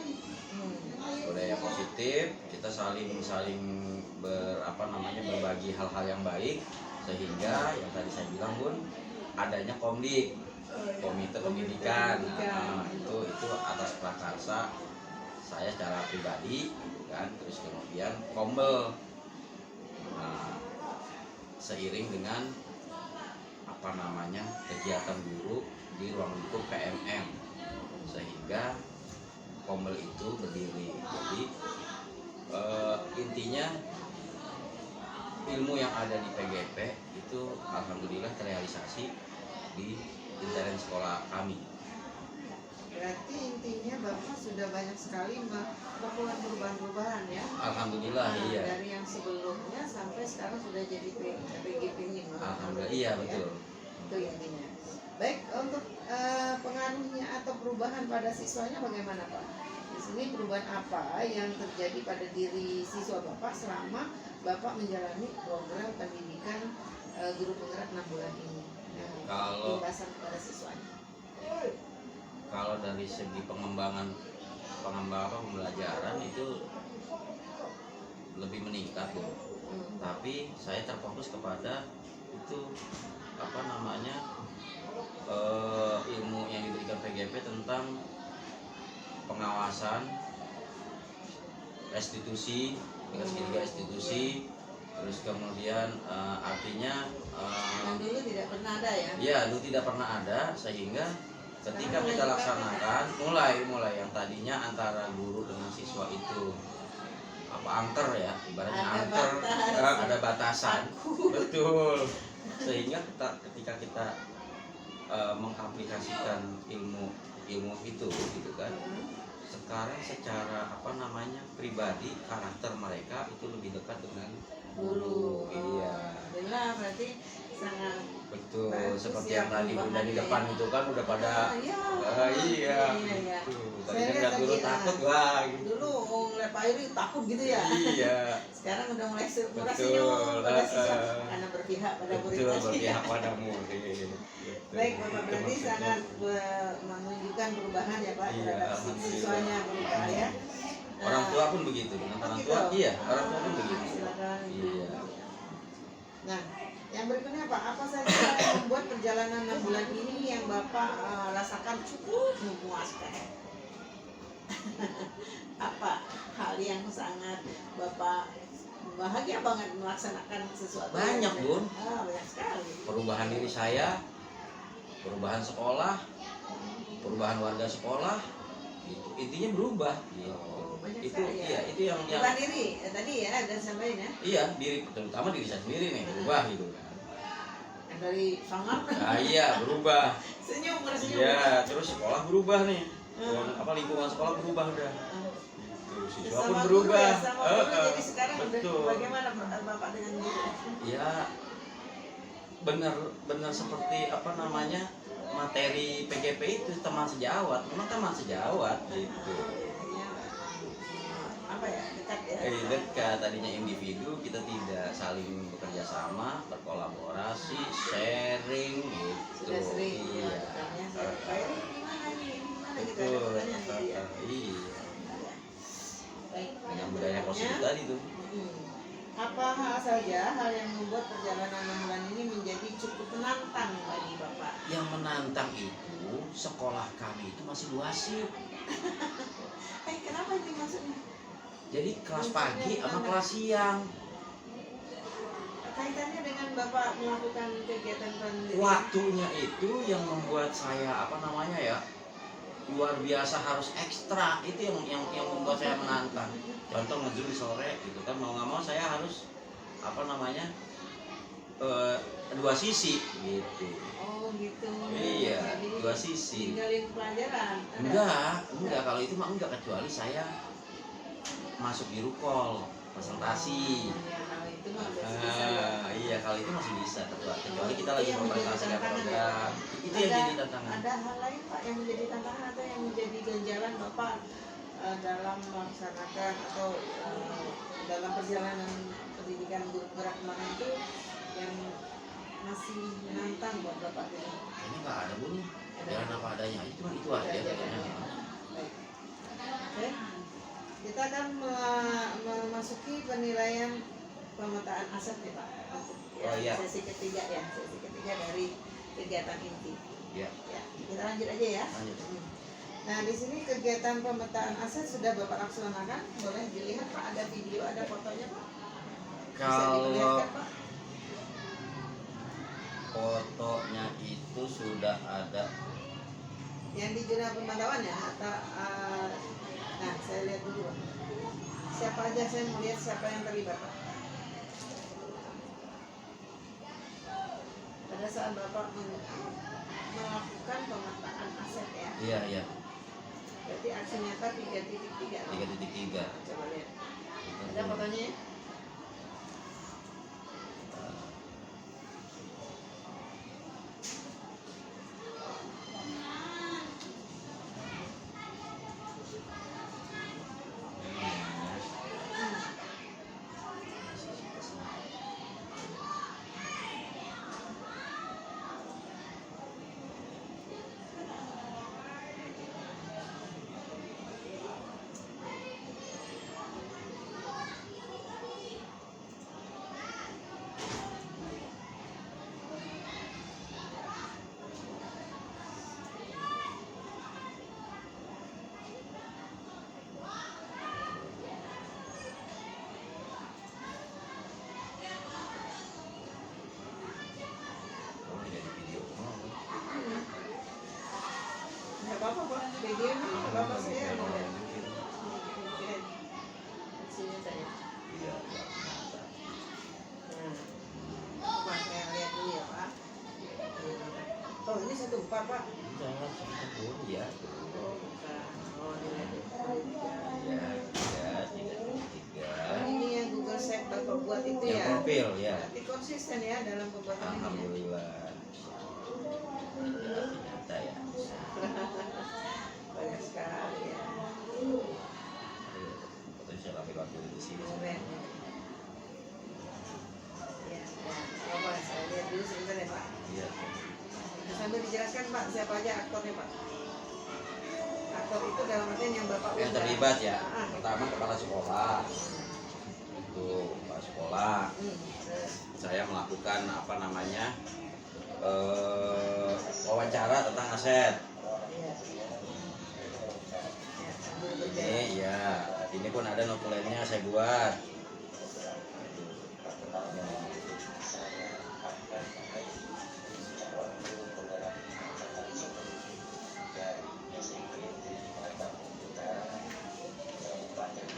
kita saling berbagi hal-hal yang baik, sehingga yang tadi saya bilang Bun, adanya komite pendidikan. Itu atas prakarsa saya secara pribadi kan, terus kemudian kombel seiring dengan kegiatan guru di ruang lingkup PMM, sehingga kombel itu berdiri. Jadi intinya ilmu yang ada di PGP itu alhamdulillah terrealisasi di intern sekolah kami. Berarti intinya Bapak sudah banyak sekali melakukan perubahan-perubahan ya? Alhamdulillah, iya. Dari yang sebelumnya sampai sekarang sudah jadi PGP ini. Alhamdulillah, iya betul. Itu intinya. Baik, untuk pengaruhnya atau perubahan pada siswanya bagaimana Pak? Di sini perubahan apa yang terjadi pada diri siswa Bapak selama Bapak menjalani program pendidikan guru penggerak 6 bulan ini? Kalau Pembahasan kepada siswanya. Kalau dari segi pengembangan pembelajaran itu lebih meningkat ya. Tapi saya terfokus kepada itu ilmu yang diberikan PGP tentang pengawasan restitusi, tingkat segitiga restitusi, terus kemudian artinya yang dulu tidak pernah ada ya? Iya, dulu tidak pernah ada, sehingga ketika kita laksanakan mulai yang tadinya antara guru dengan siswa itu angker ya, ibaratnya ada batasan. Betul. Sehingga ketika kita mengaplikasikan ilmu itu gitu kan, sekarang secara pribadi karakter mereka itu lebih dekat dengan guru. Iya. Benar, berarti sangat betul. Seperti yang tadi udah di depan itu kan udah pada iya. Tadi kan dulu takut gitu. Dulu ngeliat Pak Yuri takut gitu ya. Iya. Sekarang udah mulai senyum pada siswa karena berpihak pada murid. Betul, berpihak pada murid. Baik Bapak, berarti sangat menunjukkan perubahan ya Pak terhadap siswanya berubah ya. Orang tua pun begitu, dengan orang tua iya, orang tua pun begitu. Silakan. Iya. Nah, yang berikutnya Pak, apa saja yang membuat perjalanan 6 bulan ini yang Bapak rasakan cukup memuaskan? Apa hal yang sangat Bapak bahagia banget melaksanakan sesuatu? Banyak Bun. Banyak sekali. Perubahan diri saya, perubahan sekolah, perubahan warga sekolah, itu intinya berubah. Itu Ya. iya, itu yang Bukan diri tadi ya, dan sampaikan ya. Iya, terutama diri saya sendiri nih berubah gitu kan. Yang dari sangat. Nah, iya berubah. Senyum. Iya, terus sekolah berubah nih. Lingkungan sekolah berubah udah. Siswa pun berubah. Ya, sama guru, jadi sekarang betul. Bagaimana Bapak dengan guru? Ya, benar seperti materi PGP itu teman sejawat, memang teman sejawat gitu. Apa ya, dekat ya? Dekat, tadinya individu kita tidak, saling bekerja sama, berkolaborasi, sharing gitu. Sudah sering Iya. melakukannya. Pak Eri gimana nih? Gimana kita Betul. lakukannya gitu ya. Iya. Baik. Dengan budaya positif tadi tuh. Apa hal saja hal yang membuat perjalanan 6 bulan ini menjadi cukup menantang bagi Bapak? Yang menantang itu sekolah kami itu masih 2 shift. Kenapa ini maksudnya? Jadi kelas pagi sama kelas siang. Kaitannya dengan Bapak melakukan kegiatan pendidikan? Waktunya itu yang membuat saya luar biasa harus ekstra. Itu yang membuat saya menantang. Contoh nge-zoom di sore gitu kan, mau nggak mau saya harus 2 sisi gitu. Oh gitu. Iya, Jadi 2 sisi. tinggalin pelajaran? Enggak, kalau itu mah enggak, kecuali saya masuk di rukol presentasi. Ya, kalau itu mah masih bisa ya. Iya, kalau itu masih bisa, kecuali kita lagi mempresentasikan program. Itu yang jadi tantangan. Ada hal lain Pak yang menjadi tantangan atau yang menjadi ganjalan Bapak dalam melaksanakan atau dalam perjalanan pendidikan guru gerak kemarin itu yang masih menantang buat Bapak gitu? Kayaknya nggak ada Bu nih. Jalan apa adanya, cuma itu aja kayaknya. Baik. Oke. Kita akan memasuki penilaian pemetaan aset nih Pak. Oh, iya. Sesi ketiga dari kegiatan inti. Iya. Ya, kita lanjut aja ya. Lanjut. Nah, di sini kegiatan pemetaan aset sudah Bapak laksanakan. Boleh dilihat Pak, ada video, ada fotonya Pak. Bisa Kalau diperlihatkan Pak. fotonya itu sudah ada. Yang di zona pemantauan ya atau nah, saya lihat dulu Pak. Siapa aja, saya mau lihat siapa yang terlibat Pak. Pada saat Bapak melakukan pemetaan aset ya. Iya. Berarti aksi nyata 3.3. 3.3. Coba lihat. Ada fotonya ya? Nggak apa-apa Pak, video ini nggak apa-apa saya mau lihat. Sini saya. Iya. Nah, Pak saya lihat dulu ya Pak. Oh ini 1.4 Pak. Jangan sampai pun ya. Oh bukan. Oh dilihat. Ya, 3.3. Ini yang Google Sheet Bapak buat itu Yang ya. profil ya. Berarti konsisten ya dalam pembuatan ini. Alhamdulillah. Ya, ternyata ya. Banyak sekali ya. Fotonya saya ambil waktu di sini. Keren. Ya, apa saya lihat dulu sebentar ya Pak. Iya. Sambil dijelaskan Pak, siapa aja aktornya Pak? Aktor itu dalam artian yang Bapak Yang undang. terlibat ya. Ah, Pertama kepala sekolah. Itu kepala sekolah. terus. Saya melakukan wawancara tentang aset. Iya. Ya, sambil berjalan. Ini ya, ini pun ada notulennya saya buat.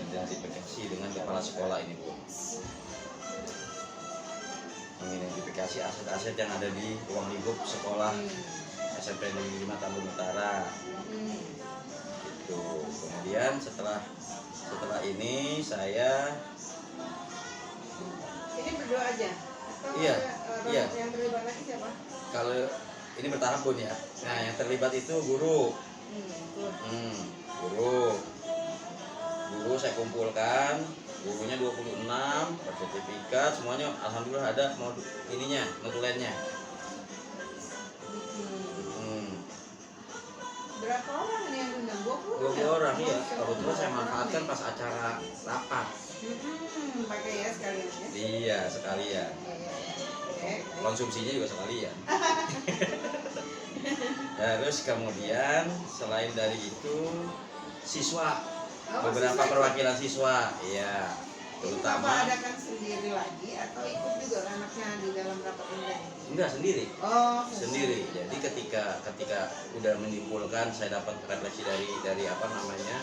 Identifikasi dengan kepala sekolah ini Bu. Mengidentifikasi aset-aset yang ada di ruang lingkup sekolah SMP Negeri 5 Tambun Utara. Gitu. Kemudian setelah ini saya Ini berdua aja? Atau Iya, ada iya. yang terlibat lagi siapa? kalau ini bertahap Bun ya. Nah, yang terlibat itu guru. Tuh. Guru saya kumpulkan gurunya 26, sertifikat semuanya alhamdulillah ada ininya, notulennya. Berapa orang ini yang undang? 20 20 orang ya. Masya Kebetulan Allah. saya manfaatkan pas acara rapat. Pakai ya sekalian ya. Iya, sekalian. Iya, iya, iya. Oke, baik. Konsumsinya juga sekalian. Terus kemudian selain dari itu siswa, Oh, beberapa siswa ikut. perwakilan siswa, ya Ini terutama Bapak adakan sendiri lagi atau ikut juga anaknya di dalam rapat undang? enggak sendiri. Oh, Sendiri. Jadi ketika udah menyimpulkan saya dapat refleksi dari apa namanya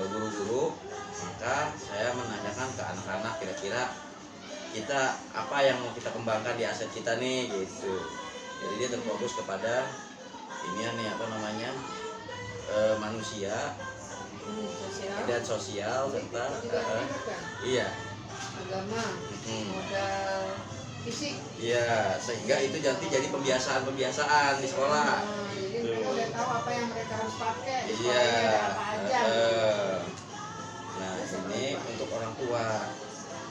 guru-guru, maka saya menanyakan ke anak-anak kira-kira kita apa yang mau kita kembangkan di aset kita nih gitu. Jadi dia terfokus kepada ini nih apa namanya manusia Sosial. dan sosial serta Juga kan? iya Agama, modal fisik. iya sehingga itu jadi pembiasaan di sekolah. Jadi mereka udah tahu apa yang mereka harus pakai. Di Iya. sekolahnya ada apa aja. Nah ini untuk orang tua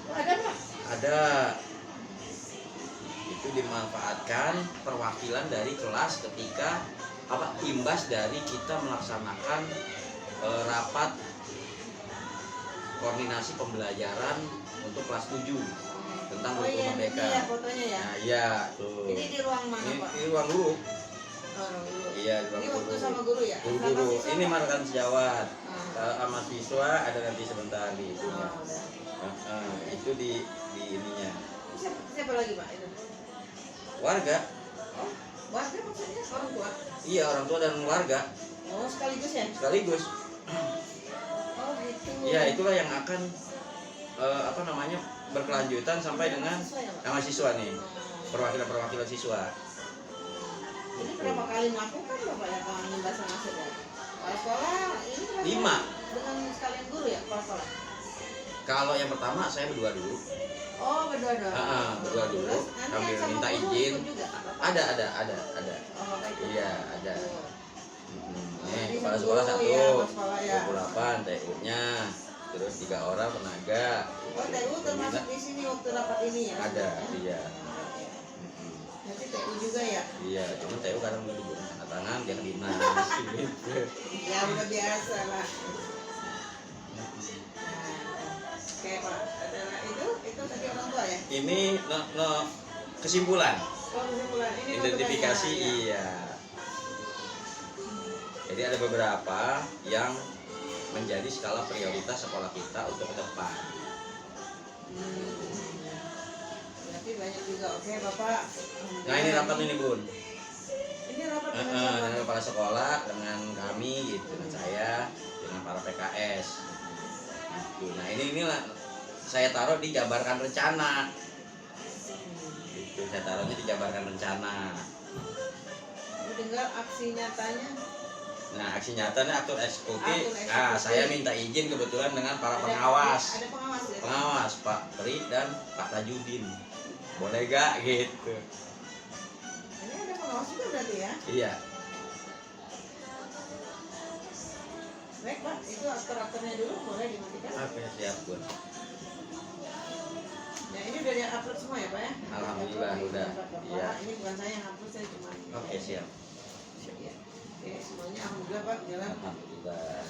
Oh, ada nggak? ada itu dimanfaatkan perwakilan dari kelas ketika apa imbas dari kita melaksanakan rapat koordinasi pembelajaran untuk kelas 7 tentang Oh Guru iya, ini Merdeka. ya fotonya ya. Nah iya tuh. Ini di ruang mana Ini, Pak? ini ruang guru. Oh, ruang guru. Iya di ruang Ini waktu guru. sama guru ya? Guru-guru. Sama siswa, Ini Pak? makan sejawat. Ah. Sama siswa ada nanti sebentar di itunya. Oh, udah. Itu di ininya. Siapa lagi Pak itu? Warga. Oh, warga maksudnya orang tua. Iya orang tua dan warga Oh, sekaligus ya? sekaligus. Oh, gitu. Iya itulah yang akan apa namanya berkelanjutan sampai dengan Siswa ya, Pak? sama siswa nih Oh. perwakilan siswa. Ini berapa kali melakukan Bapak ya kalau bahasa Nasir ya? Kepala sekolah ini berapa 5. kali? Dengan sekalian guru ya kepala sekolah? Kalau yang pertama saya berdua dulu. Oh, berdua dong. Berdua dulu Terus nanti sambil yang sama minta guru izin. ikut juga, Bapak? Ada. Oh, Bapak ikut. Iya ada. Ini Kepala satu sekolah guru, 1, ya, kepala sekolah, ya. 28 TU-nya, terus 3 orang tenaga. Oh, TU termasuk di sini waktu rapat ini ya? Ada, iya. Nanti TU juga ya? Iya, cuman TU kadang dulu angkat tangan dia dinas gitu. Ya udah biasa lah. Oke Pak, adalah itu tadi orang tua ya? Ini kesimpulan Oh, kesimpulan ini identifikasi notulennya, ya. iya. Jadi ada beberapa yang menjadi skala prioritas sekolah kita untuk ke depan. Berarti banyak juga. Oke Bapak. Nah ini rapat ini Bun. Ini rapat dengan Dengan siapa? kepala sekolah, dengan kami gitu, dengan saya, dengan para PKS. Gitu. Nah inilah saya taruh di jabarkan rencana. Gitu, saya taruhnya di jabarkan rencana. Tinggal aksi nyatanya. Nah aksi nyatanya aktor eksekutif. Aktor eksekutif. Nah saya minta izin kebetulan dengan para Ada pengawas. pengawas ya? Pengawas Pak Pri dan Pak Tajudin. Boleh gak gitu? Ini ada pengawas juga berarti ya? Iya. Baik Pak, itu aktor-aktornya dulu boleh dimatikan. Oke siap Bun. Ya ini udah di-upload semua ya Pak ya? Alhamdulillah, Di-upload, udah. Bapak. Iya. Ini bukan saya yang upload, saya cuma Oke siap. Ya. Oke, semuanya alhamdulillah Pak jalan. Alhamdulillah.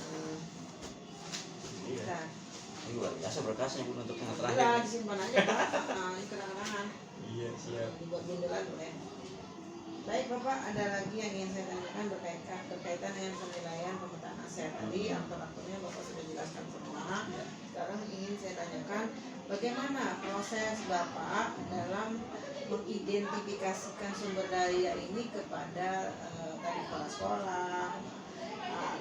Iya. Nah, Ini luar biasa berkasnya Bun untuk yang udah terakhir. disimpan aja Pak. Nah, ini kenang-kenangan. Iya siap. Dibuat bundelan boleh. Baik Bapak, ada lagi yang ingin saya tanyakan berkaitan dengan penilaian pemetaan aset tadi. Aktor-aktornya Bapak sudah jelaskan semua. Sekarang ingin saya tanyakan bagaimana proses Bapak dalam mengidentifikasikan sumber daya ini kepada tadi kepala sekolah,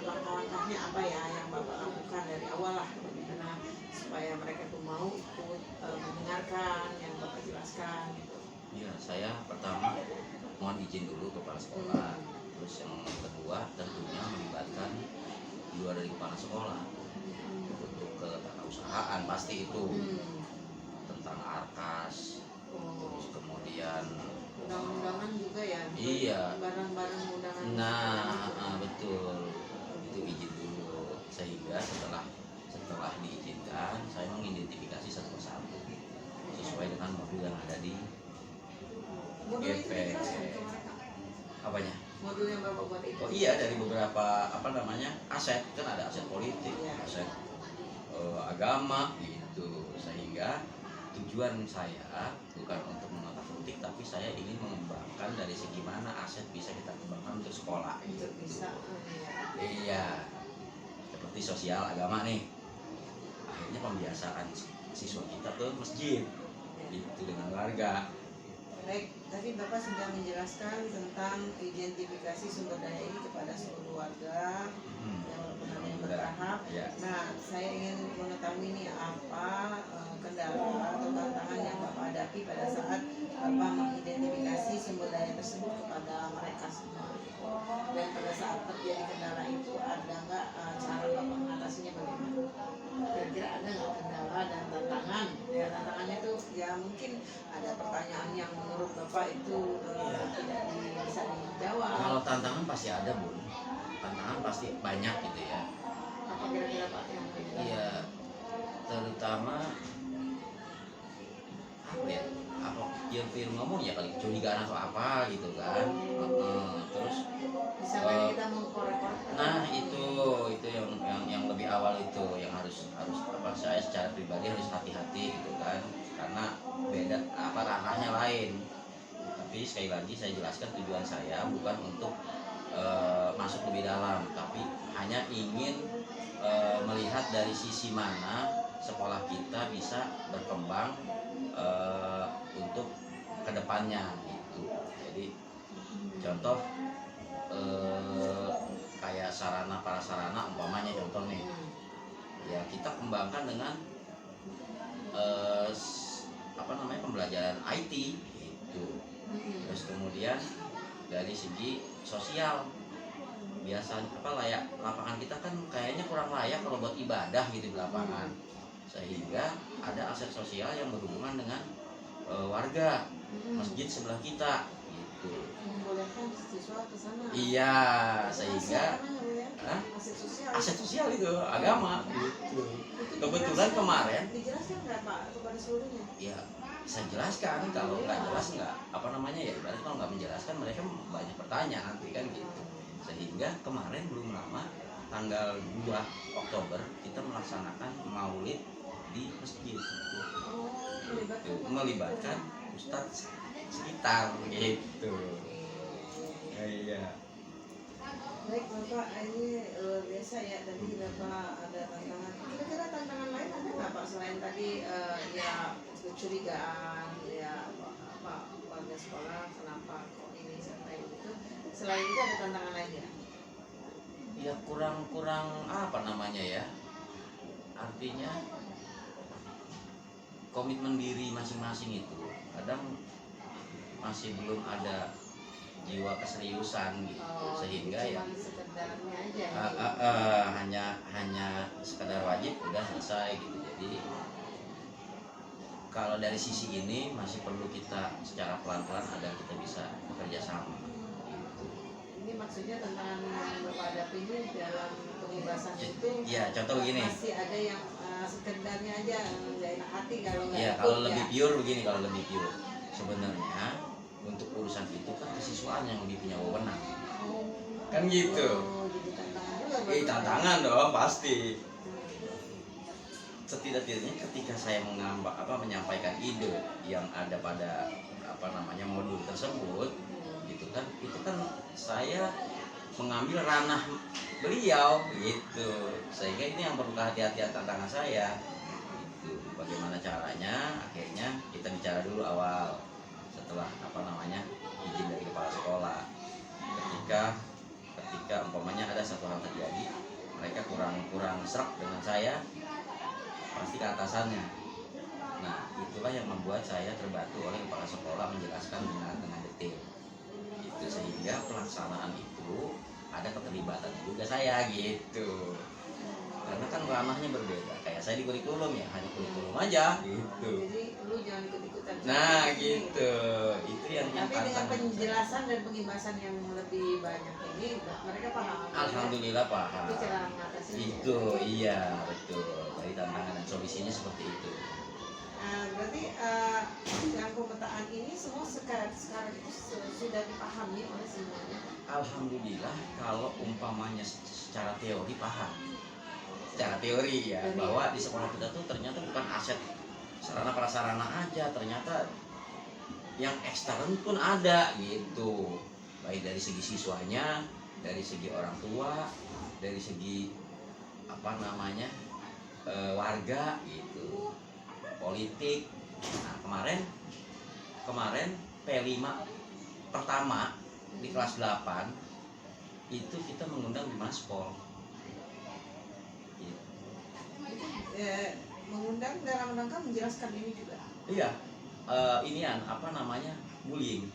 langkah-langkahnya apa ya yang Bapak lakukan dari awal lah, bagaimana supaya mereka tuh mau ikut mendengarkan yang Bapak jelaskan gitu. Iya, saya pertama mohon izin dulu kepala sekolah. Terus yang kedua tentunya melibatkan dua dari kepala sekolah untuk ketatausahaan pasti itu tentang arkas, terus kemudian Undang-undangan juga ya? Iya. Barang-barang undangan. Nah, betul itu izin dulu sehingga setelah diizinkan saya menggunakan modul yang ada di Modul itu GP. dijelaskan ke mereka. Apanya? Modul yang Bapak buat itu. Oh iya, dari beberapa aset, kan ada aset politik, Iya. aset agama gitu. Sehingga tujuan saya bukan untuk mengotak-atik, tapi saya ingin mengembangkan dari segi mana aset bisa kita kembangkan untuk sekolah Untuk gitu. bisa ya. Iya, seperti sosial agama nih. Akhirnya pembiasaan siswa kita ke masjid gitu dengan warga. Baik, tadi Bapak sudah menjelaskan tentang identifikasi sumber daya ini kepada seluruh warga yang walaupun ada yang bertahap. Ya. Nah, saya ingin mengetahui nih apa kendala atau tantangan yang Bapak hadapi pada saat Bapak mengidentifikasi sumber daya tersebut kepada mereka semua. Dan pada saat terjadi kendala itu ada nggak cara Bapak mengatasinya bagaimana? Kira-kira ada nggak kendala dan tantangan? Ya tantangannya itu ya mungkin ada pertanyaan yang menurut Bapak itu tidak bisa dijawab. Kalau tantangan pasti ada, Bu. Tantangan pasti banyak gitu ya. Apa kira-kira Pak yang beda? Iya, terutama apa ya? Apa yang ngomong ya kali curigaan atau apa gitu kan. Terus Bisa nggak kita mengkorek-korek? nah itu yang lebih awal itu yang harus apa saya secara pribadi harus hati-hati gitu kan, karena beda apa ranahnya lain. Tapi sekali lagi saya jelaskan tujuan saya bukan untuk masuk lebih dalam, tapi hanya ingin melihat dari sisi mana sekolah kita bisa berkembang untuk kedepannya gitu. Jadi contoh kayak sarana prasarana umpamanya contoh nih, ya kita kembangkan dengan pembelajaran IT gitu. Terus kemudian dari segi sosial, biasanya lapangan kita kan kayaknya kurang layak kalau buat ibadah gitu di lapangan, sehingga ada aset sosial yang berhubungan dengan warga masjid sebelah kita gitu. Membolehkan siswa ke sana. Iya, sehingga aset sosial itu agama gitu. Kebetulan kemarin dijelaskan nggak Pak kepada seluruhnya? ya saya jelaskan, kalau nggak jelas nggak ya ibarat kalau nggak menjelaskan mereka banyak bertanya nanti kan gitu. Sehingga kemarin belum lama tanggal 2 Oktober kita melaksanakan maulid di masjid melibatkan ustadz sekitar gitu. Iya. Baik Bapak, ini luar biasa ya, tadi Bapak ada tantangan. Kira-kira tantangan lain ada nggak Pak selain tadi ya kecurigaan ya apa warga sekolah kenapa kok ini sampai itu? Selain itu ada tantangan lain ya? Ya kurang apa namanya ya, artinya komitmen diri masing-masing itu kadang masih belum ada jiwa keseriusan gitu, sehingga ya cuma sekedarnya aja hanya sekadar wajib udah selesai gitu. Jadi kalau dari sisi ini masih perlu kita secara pelan-pelan agar kita bisa bekerja sama gitu. Ini maksudnya tantangan yang Bapak hadapi ini dalam pembebasan itu Ya contoh begini, masih ada yang sekedarnya aja nggak enak hati kalau nggak ya ikut, kalau lebih pure begini, kalau lebih pure sebenarnya untuk urusan itu kan kesiswaan yang lebih punya wewenang kan gitu. Jadi tantangan juga buat Bapak. Tantangan dong pasti. Setidaknya ketika saya menyampaikan ide yang ada pada modul tersebut gitu kan, itu kan saya mengambil ranah beliau gitu, sehingga ini yang perlu kehati-hatian tantangan saya gitu. Bagaimana caranya? Akhirnya kita bicara dulu awal setelah izin dari kepala sekolah. Ketika umpamanya ada satu hal terjadi, mereka kurang serak dengan saya, pasti ke atasannya. Nah itulah yang membuat saya terbantu oleh kepala sekolah menjelaskan dengan detail itu, sehingga pelaksanaan itu ada keterlibatan juga saya gitu, karena kan ranahnya berbeda. Kayak saya di kurikulum ya hanya kurikulum aja gitu. Jadi lu jangan ikut-ikutan. Nah gitu, itu yang Tapi dengan penjelasan dan pengibasan yang lebih banyak ini mereka paham. Alhamdulillah paham. Itu cara mengatasi. Itu iya betul. Dari tantangan dan solusinya seperti itu. Berarti yang pemetaan ini semua sekarang itu sudah dipahami oleh semuanya. Alhamdulillah kalau umpamanya secara teori paham. Secara teori ya, bahwa di sekolah kita tuh ternyata bukan aset sarana prasarana aja, ternyata yang ekstern pun ada gitu. Baik dari segi siswanya, dari segi orang tua, dari segi apa namanya warga gitu, politik. Nah kemarin P5 pertama di kelas 8 itu kita mengundang di Maspol. Mengundang dalam rangka menjelaskan ini juga. Iya, inian apa namanya bullying.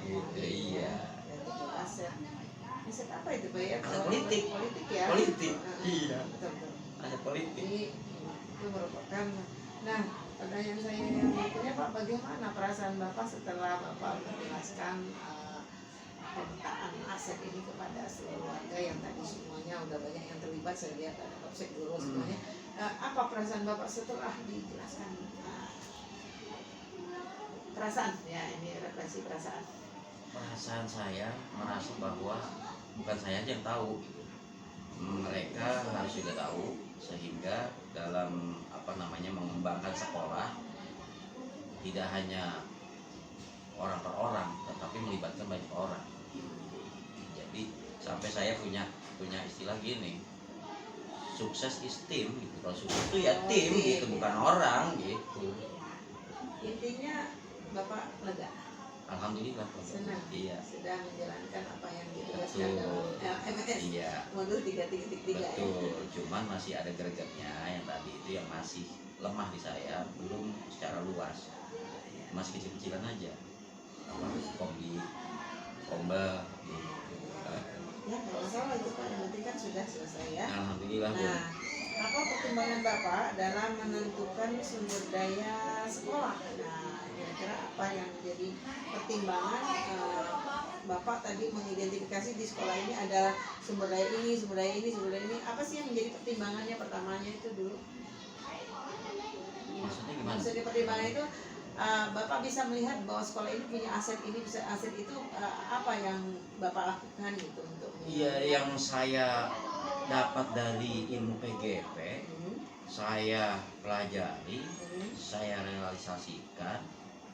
Gitu, iya. Itu aset apa itu Pak ya? Aset politik. Politik ya. Politik. Iya. Betul. Aset politik. Ini itu merupakan. Nah, pertanyaan saya yang berikutnya Pak, bagaimana perasaan Bapak setelah Bapak menjelaskan pemetaan aset ini kepada seluruh warga yang tadi semuanya udah banyak yang terlibat, saya lihat ada Kapsek Guru semuanya. Apa perasaan Bapak setelah dijelaskan? Perasaan ya, ini refleksi perasaan. Perasaan saya merasa bahwa bukan saya aja yang tahu, mereka harus juga tahu, sehingga dalam apa namanya mengembangkan sekolah tidak hanya orang per orang, tetapi melibatkan banyak orang. Jadi sampai saya punya istilah gini, sukses is tim gitu. Kalau sukses itu ya tim gitu, bukan orang gitu. Intinya Bapak lega. Alhamdulillah. Senang. Iya. Sudah menjalankan apa yang ditugaskan dalam LMS. Iya. Modul 3.3 ya. Betul. Cuman masih ada gregetnya yang tadi itu yang masih lemah di saya, belum secara luas. Masih kecil-kecilan aja. Apa kombi, komba gitu. Ya, kalau masalah itu Pak, yang penting kan sudah selesai ya. Alhamdulillah. Nah, apa pertimbangan Bapak dalam menentukan sumber daya sekolah? Nah, kira-kira apa yang menjadi pertimbangan Bapak tadi mengidentifikasi di sekolah ini ada sumber daya ini, sumber daya ini, sumber daya ini. Apa sih yang menjadi pertimbangannya pertamanya itu dulu? Maksudnya gimana? Maksudnya pertimbangan itu Bapak bisa melihat bahwa sekolah ini punya aset ini, bisa aset itu, apa yang Bapak lakukan gitu untuk? Iya, yang saya dapat dari ilmu PGP, saya pelajari, saya realisasikan,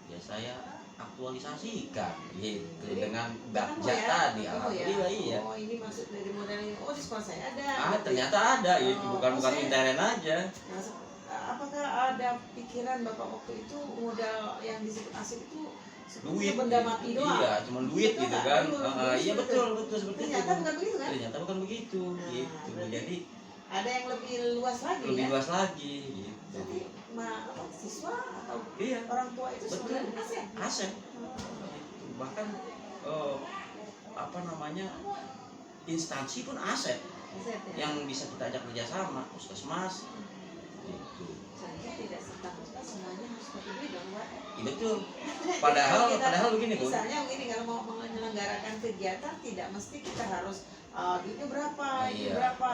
ya saya aktualisasikan gitu. Jadi, dengan bakja tadi. Alhamdulillah iya. Oh, ini maksud dari modal ini. Oh, di sekolah saya ada. Ternyata ada itu, bukan intern aja. Nah, apakah ada pikiran Bapak waktu itu modal yang disebut aset itu duit, benda mati doang? Iya, cuma duit gitu kan. Iya betul seperti itu. Ternyata bukan begitu kan? Ternyata bukan begitu gitu. Jadi ada yang lebih luas lagi. Lebih luas lagi gitu. Jadi siswa atau iya, orang tua itu sebenarnya aset. Bahkan apa namanya instansi pun aset ya? Yang bisa kita ajak kerjasama, puskesmas gitu. Saya tidak serta-merta semuanya harus pakai duit dong Pak. Iya betul. Padahal begini Bu. Misalnya begini, kalau mau menyelenggarakan kegiatan tidak mesti kita harus duitnya berapa, ini berapa.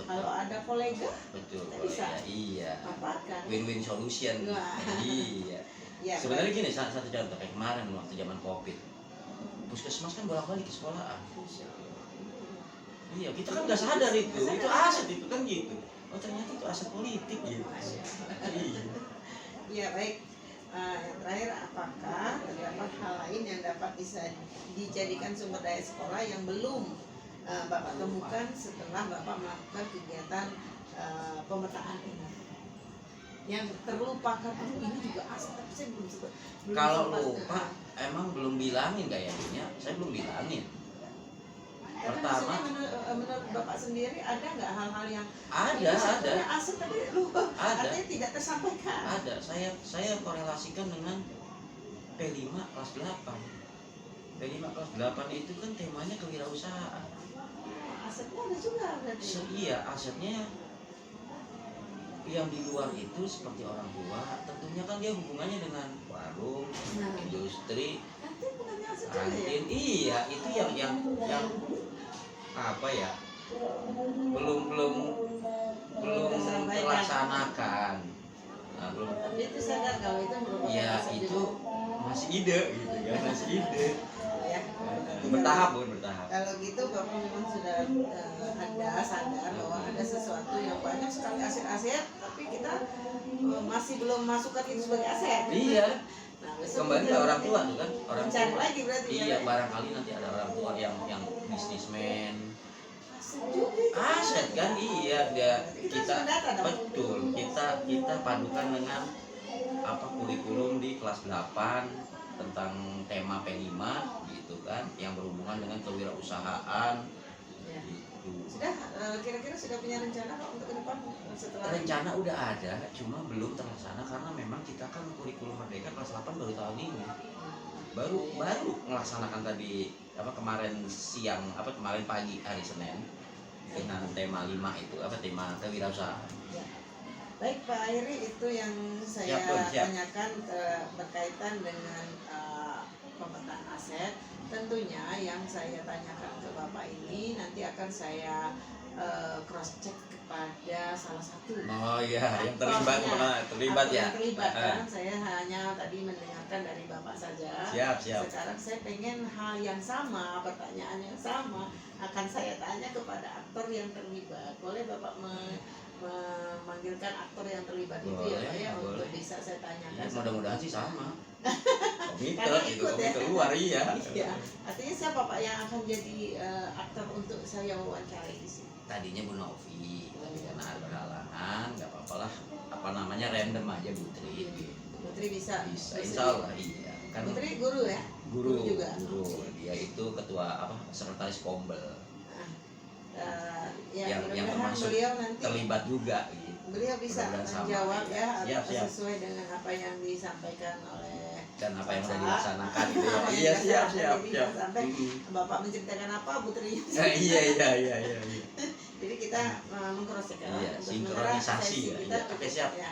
Kalau ada kolega, betul, kita bisa. Iya. Paparkan. Win-win solution. Iya. Ya, sebenarnya gini, satu contoh kayak kemarin waktu zaman COVID, puskesmas kan bolak-balik ke sekolahan. Iya, kita kan nggak sadar itu aset itu kan gitu. Oh ternyata itu aset politik gitu. Iya. Iya baik. Yang terakhir, apakah terdapat hal lain yang dapat bisa dijadikan sumber daya sekolah yang belum Bapak temukan setelah Bapak melakukan kegiatan pemetaan ini? Yang terlupakan, ini juga aset, tapi saya belum sempat. Kalau lupa, emang belum bilangin kayaknya. Saya belum bilangin. Pertama, menurut Bapak sendiri ada nggak hal-hal yang ada aset tapi lupa, ada, artinya tidak tersampaikan? Ada. Saya korelasikan dengan P5 kelas 8. P5 kelas 8 itu kan temanya kewirausahaan. Asetnya ada juga berarti. Iya, asetnya yang di luar itu seperti orang tua, tentunya kan dia hubungannya dengan warung, industri, kantin. Iya, itu yang apa ya? Belum terlaksanakan. belum. Tapi itu sadar kalau itu merupakan Ya aset itu juga. masih ide gitu kan, masih ide. Ya. Bertahap Bun, bertahap. Kalau gitu Bapak memang sudah ada sadar bahwa ada sesuatu yang banyak sekali aset-aset, tapi kita masih belum masukkan itu sebagai aset. Iya. Nah, besok Kembali ke kita orang nanti tua tuh kan, orang mencari tua. lagi berarti. Iya, ya. barangkali nanti ada orang tua yang bisnismen. Aset juga itu. Aset kan, iya dia Kita kita harus mendata dong. betul kita padukan dengan apa kurikulum di kelas 8 tentang tema P5 gitu kan, yang berhubungan dengan kewirausahaan Ya. gitu. Sudah kira-kira sudah punya rencana Pak untuk ke depan setelah Rencana udah ada, cuma belum terlaksana karena memang kita kan kurikulum Merdeka kelas 8 baru tahun ini. Baru melaksanakan tadi apa kemarin siang, apa kemarin pagi hari Senin dengan tema 5 itu apa tema kewirausahaan. Ya. Baik Pak Airi, itu yang saya Siap, Bun, siap. tanyakan berkaitan dengan pemetaan aset. Tentunya yang saya tanyakan ke Bapak ini nanti akan saya cross check kepada salah satu. Oh iya, yang terlibat Aktor ya. yang terlibat kan. Saya hanya tadi mendengarkan dari Bapak saja. Siap. Sekarang saya pengen hal yang sama, pertanyaan yang sama akan saya tanya kepada aktor yang terlibat. Boleh Bapak memanggilkan aktor yang terlibat itu ya Pak ya, boleh. untuk bisa saya tanyakan. Ya, mudah-mudahan sih sama. Komite Karena gitu, ikut ya. komite luar iya. Iya. Artinya siapa Pak yang akan jadi aktor untuk saya wawancarai di sini? Tadinya Bu Novi, tapi karena ada berhalangan, nggak apa-apa lah. Apa namanya random aja Putri. Putri bisa. Bisa, insya Allah iya. Kan Putri guru ya? guru juga. Dia itu ketua apa sekretaris Kombel. Ya, yang mudah-mudahan termasuk beliau nanti terlibat juga gitu. beliau bisa Mudah-mudahan sama. menjawab ya Siap. sesuai dengan apa yang disampaikan oleh Dan apa yang sudah Bapak. dilaksanakan gitu ya. Apa yang Iya, dilaksanakan, siap. jadi jangan sampai Bapak menceritakan apa Putri. Iya. Jadi kita mengcross-check ya. Iya, Untuk sinkronisasi sesi ya. kita Iya, oke, siap. ya.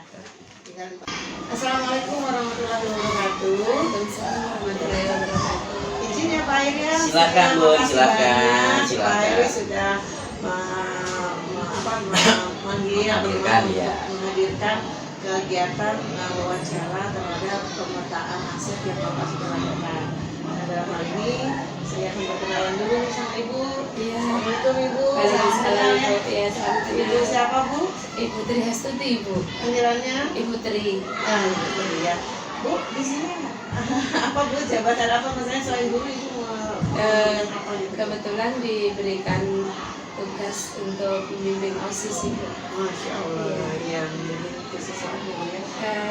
Tinggal di- Assalamualaikum warahmatullahi wabarakatuh. Warahmatullahi wabarakatuh. Izin ya Pak Airi ya. Silakan, Saya Bu, makasih silakan, banyak. Pak silakan. Airi sudah Menghadirkan, ya. menghadirkan kegiatan wawancara terhadap pemetaan aset yang Bapak sudah lakukan. Nah, dalam hal ini saya akan berkenalan dulu sama Ibu. Iya. Assalamualaikum Ibu. Waalaikumsalam. Ya. Ya, salam Ibu kenal. siapa Bu? Ibu Tri Hastuti, Ibu. Panggilannya? Ibu Tri. Ibu Tri ya. Bu, di sini apa Bu jabatan apa misalnya selain guru Ibu mau apa gitu? Kebetulan diberikan tugas untuk membimbing OSIS, Ibu. Masya Allah, yang memiliki kesesuaian ya.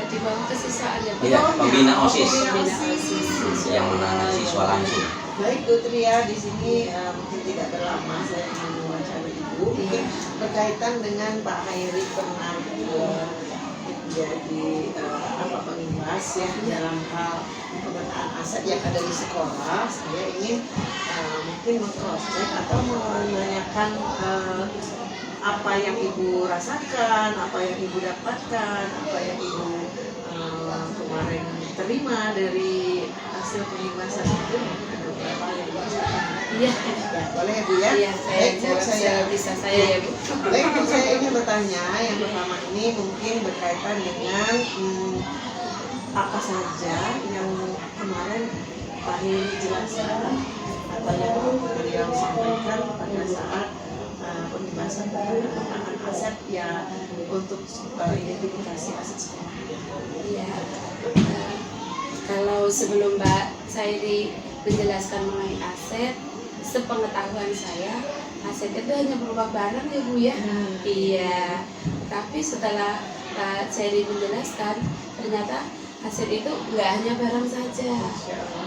Di bawah kesiswaan ya, Pak. Iya, pembina OSIS. Pembina OSIS. Yang menangani siswa langsung. Baik Bu Tri ya, di sini mungkin tidak berlama saya ingin mewawancara Ibu. Mungkin berkaitan dengan Pak Airi pernah menjadi pengimbas ya dalam hal pemetaan aset yang ada di sekolah. Saya ingin mungkin meng-cross-check atau menanyakan apa yang Ibu rasakan, apa yang Ibu dapatkan, apa yang Ibu kemarin terima dari hasil pengimbasan itu. Mungkin ada beberapa hal yang Ibu rasakan. Iya. Ya, boleh Bu ya? Iya, saya Baik, Bu, jawab saya bisa saya ya, Bu. Baik Bu, saya ingin bertanya yang pertama ini mungkin berkaitan dengan apa saja yang kemarin Pak Heri jelaskan atau yang beliau sampaikan pada saat pembahasan pemetaan aset ya untuk identifikasi aset sekolah. Iya. Kalau sebelum Mbak Sairi menjelaskan mengenai aset, sepengetahuan saya, aset itu hanya berupa barang ya Bu ya. Iya. Tapi setelah Mbak Sairi menjelaskan, ternyata aset itu nggak hanya barang saja.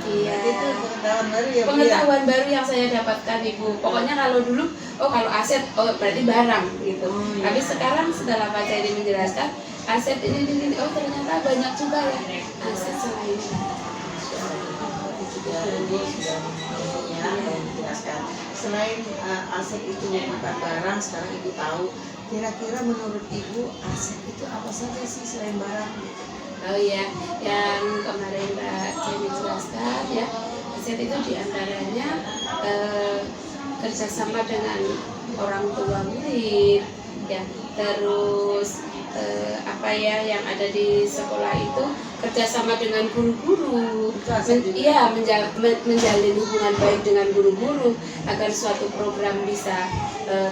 Iya. Itu pengetahuan baru ya Bu ya? Pengetahuan baru yang saya dapatkan Ibu. Pokoknya kalau dulu, kalau aset, berarti barang gitu. Oh, iya. Tapi sekarang setelah Pak Sairi menjelaskan, aset ini, ternyata banyak juga ya aset selain ini. Sudah menjelaskan. Selain aset itu bukan barang, sekarang Ibu tahu. Kira-kira menurut Ibu aset itu apa saja sih selain barang? Oh iya, yang kemarin Mbak Jenny jelaskan ya, aset itu diantaranya kerjasama dengan orang tua murid, ya, terus apa ya yang ada di sekolah itu kerjasama dengan guru-guru, menjalin hubungan baik dengan guru-guru agar suatu program bisa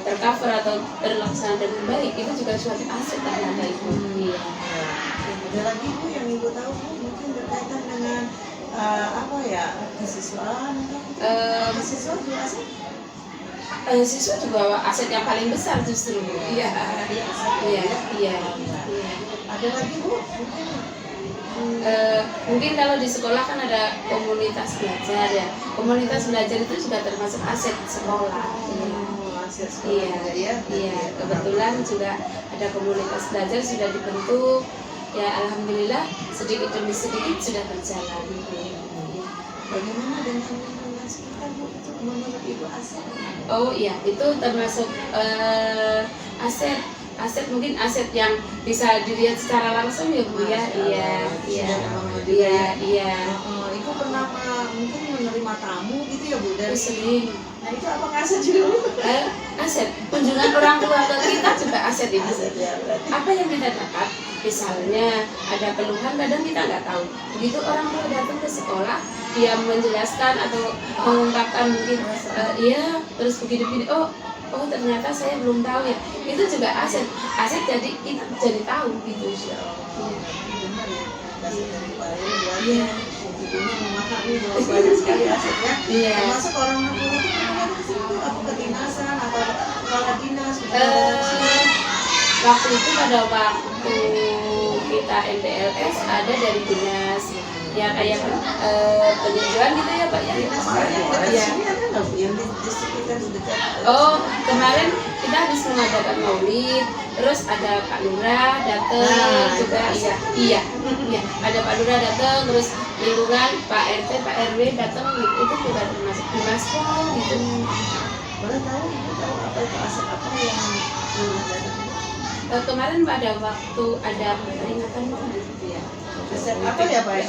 tercover atau terlaksana dengan baik, itu juga suatu aset ternyata itu. Iya. Ada lagi Bu yang Ibu tahu Bu, mungkin berkaitan dengan apa ya, kesiswaan atau siswa juga aset? Siswa juga aset yang paling besar justru. Iya. Iya. Ada lagi Bu mungkin? Mungkin kalau di sekolah kan ada komunitas belajar ya. Komunitas belajar itu juga termasuk aset sekolah. Aset sekolah ya. Iya. Kebetulan juga ada komunitas belajar sudah dibentuk. Ya alhamdulillah sedikit demi sedikit sudah berjalan. Bagaimana dengan lingkungan sekitar Bu, itu menurut Ibu aset? Oh iya, itu termasuk aset mungkin aset yang bisa dilihat secara langsung ya Bu ya. Iya. Ibu pernah mungkin menerima tamu gitu ya Bu dari Sering. Nah itu apakah aset juga Bu? Aset kunjungan orang tua ke kita juga aset itu. Aset ya berarti. Apa yang kita dapat, misalnya ada keluhan kadang kita nggak tahu, begitu orang tua datang ke sekolah dia menjelaskan atau mengungkapkan mungkin terus begini oh ternyata saya belum tahu ya, itu juga aset jadi kita jadi tahu gitu. Iya. Ibunya memahami bahwa banyak sekali asetnya. Iya. Termasuk orang tua itu pernah ke situ apa kedinasan atau kepala dinas. Waktu itu pada waktu kita MPLS ada dari dinas ya kayak peninjauan gitu ya Pak ya. Sini ada nggak Bu yang di sekitar dekat? Oh kemarin kita habis mengadakan maulid, terus ada Pak Lurah datang juga iya ada Pak Lurah datang, terus lingkungan Pak RT Pak RW datang, itu juga termasuk di Maspol gitu. Boleh tahu Ibu tahu apa itu aset apa yang datang? Kemarin pada waktu ada peringatan maulid ya. Aset apa ya Pak?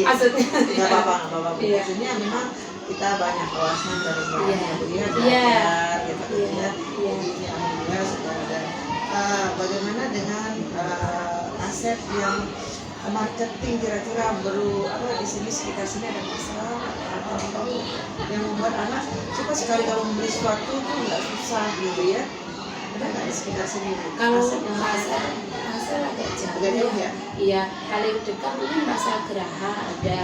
Asetnya nggak apa-apa. Iya. Maksudnya memang kita banyak kawasan dari Iya. Bu ya, gitu ya. Jadi ini alhamdulillah sudah ada. Bagaimana dengan aset yang marketing kira-kira di sini sekitar sini ada masalah atau apa yang membuat anak suka sekali kalau membeli sesuatu itu nggak susah gitu ya? Ada nggak di sekitar sini? Kalau aset yang pasar agak agak jauh jauh ya? Iya, paling dekat mungkin pasar Geraha ada.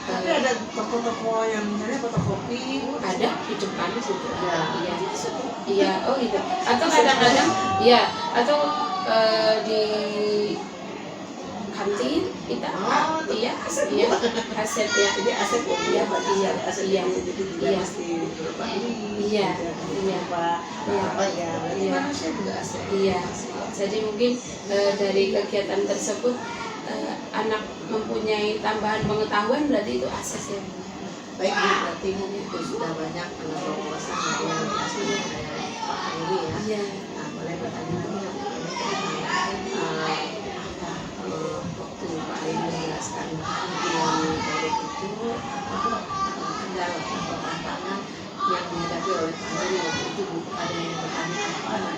Tapi ada toko-toko yang misalnya fotokopi Ada di depan situ. Ya. Iya, oh gitu. Atau kadang-kadang atau di kantin kita aset ya. Jadi aset ya, aset iya. jadi tidak mesti berupa Iya. apa ya, berarti manusia juga aset. Iya. Jadi mungkin dari kegiatan tersebut anak mempunyai tambahan pengetahuan, berarti itu aset ya. Baik Bu, berarti mungkin sudah banyak wawasan dari yang aslinya kayak Pak Iri ya. Iya. Nah, boleh bertanya lagi waktu Pak Iri menjelaskan yang dari itu apa kendala atau tantangan yang dihadapi oleh Pak Iri waktu itu Bu, ada yang bertanya apa dan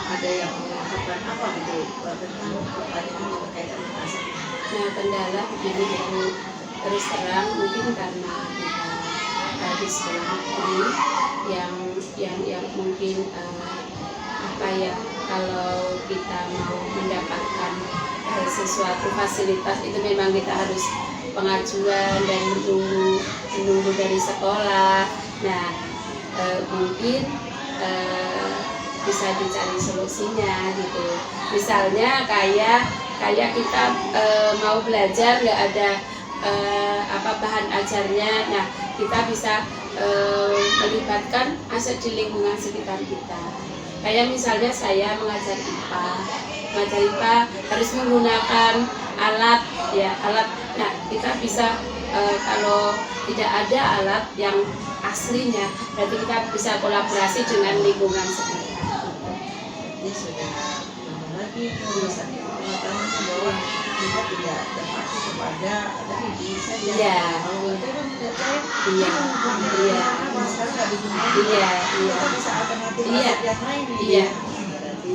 ada yang mengungkapkan apa gitu tentang pertanyaan yang berkaitan dengan aset. Nah kendala begini Bu, terus terang mungkin karena kita di sekolah negeri yang mungkin kalau kita mau mendapatkan sesuatu fasilitas itu memang kita harus pengajuan dan menunggu dari sekolah. Nah mungkin bisa dicari solusinya gitu. Misalnya kayak kita mau belajar nggak ada bahan ajarnya, nah kita bisa melibatkan aset di lingkungan sekitar kita. Kayak misalnya saya mengajar IPA harus menggunakan alat. Nah kita bisa kalau tidak ada alat yang aslinya, berarti kita bisa kolaborasi dengan lingkungan sekitar. Jadi sudah nambah lagi bisa pengetahuan bahwa kita tidak terpaku kepada tadi saja. Iya. Kalau itu kan tidak saya. Iya. Karena sekarang nggak digunakan. Iya. Kita bisa alternatif Iya. aset yang lain. Iya. Berarti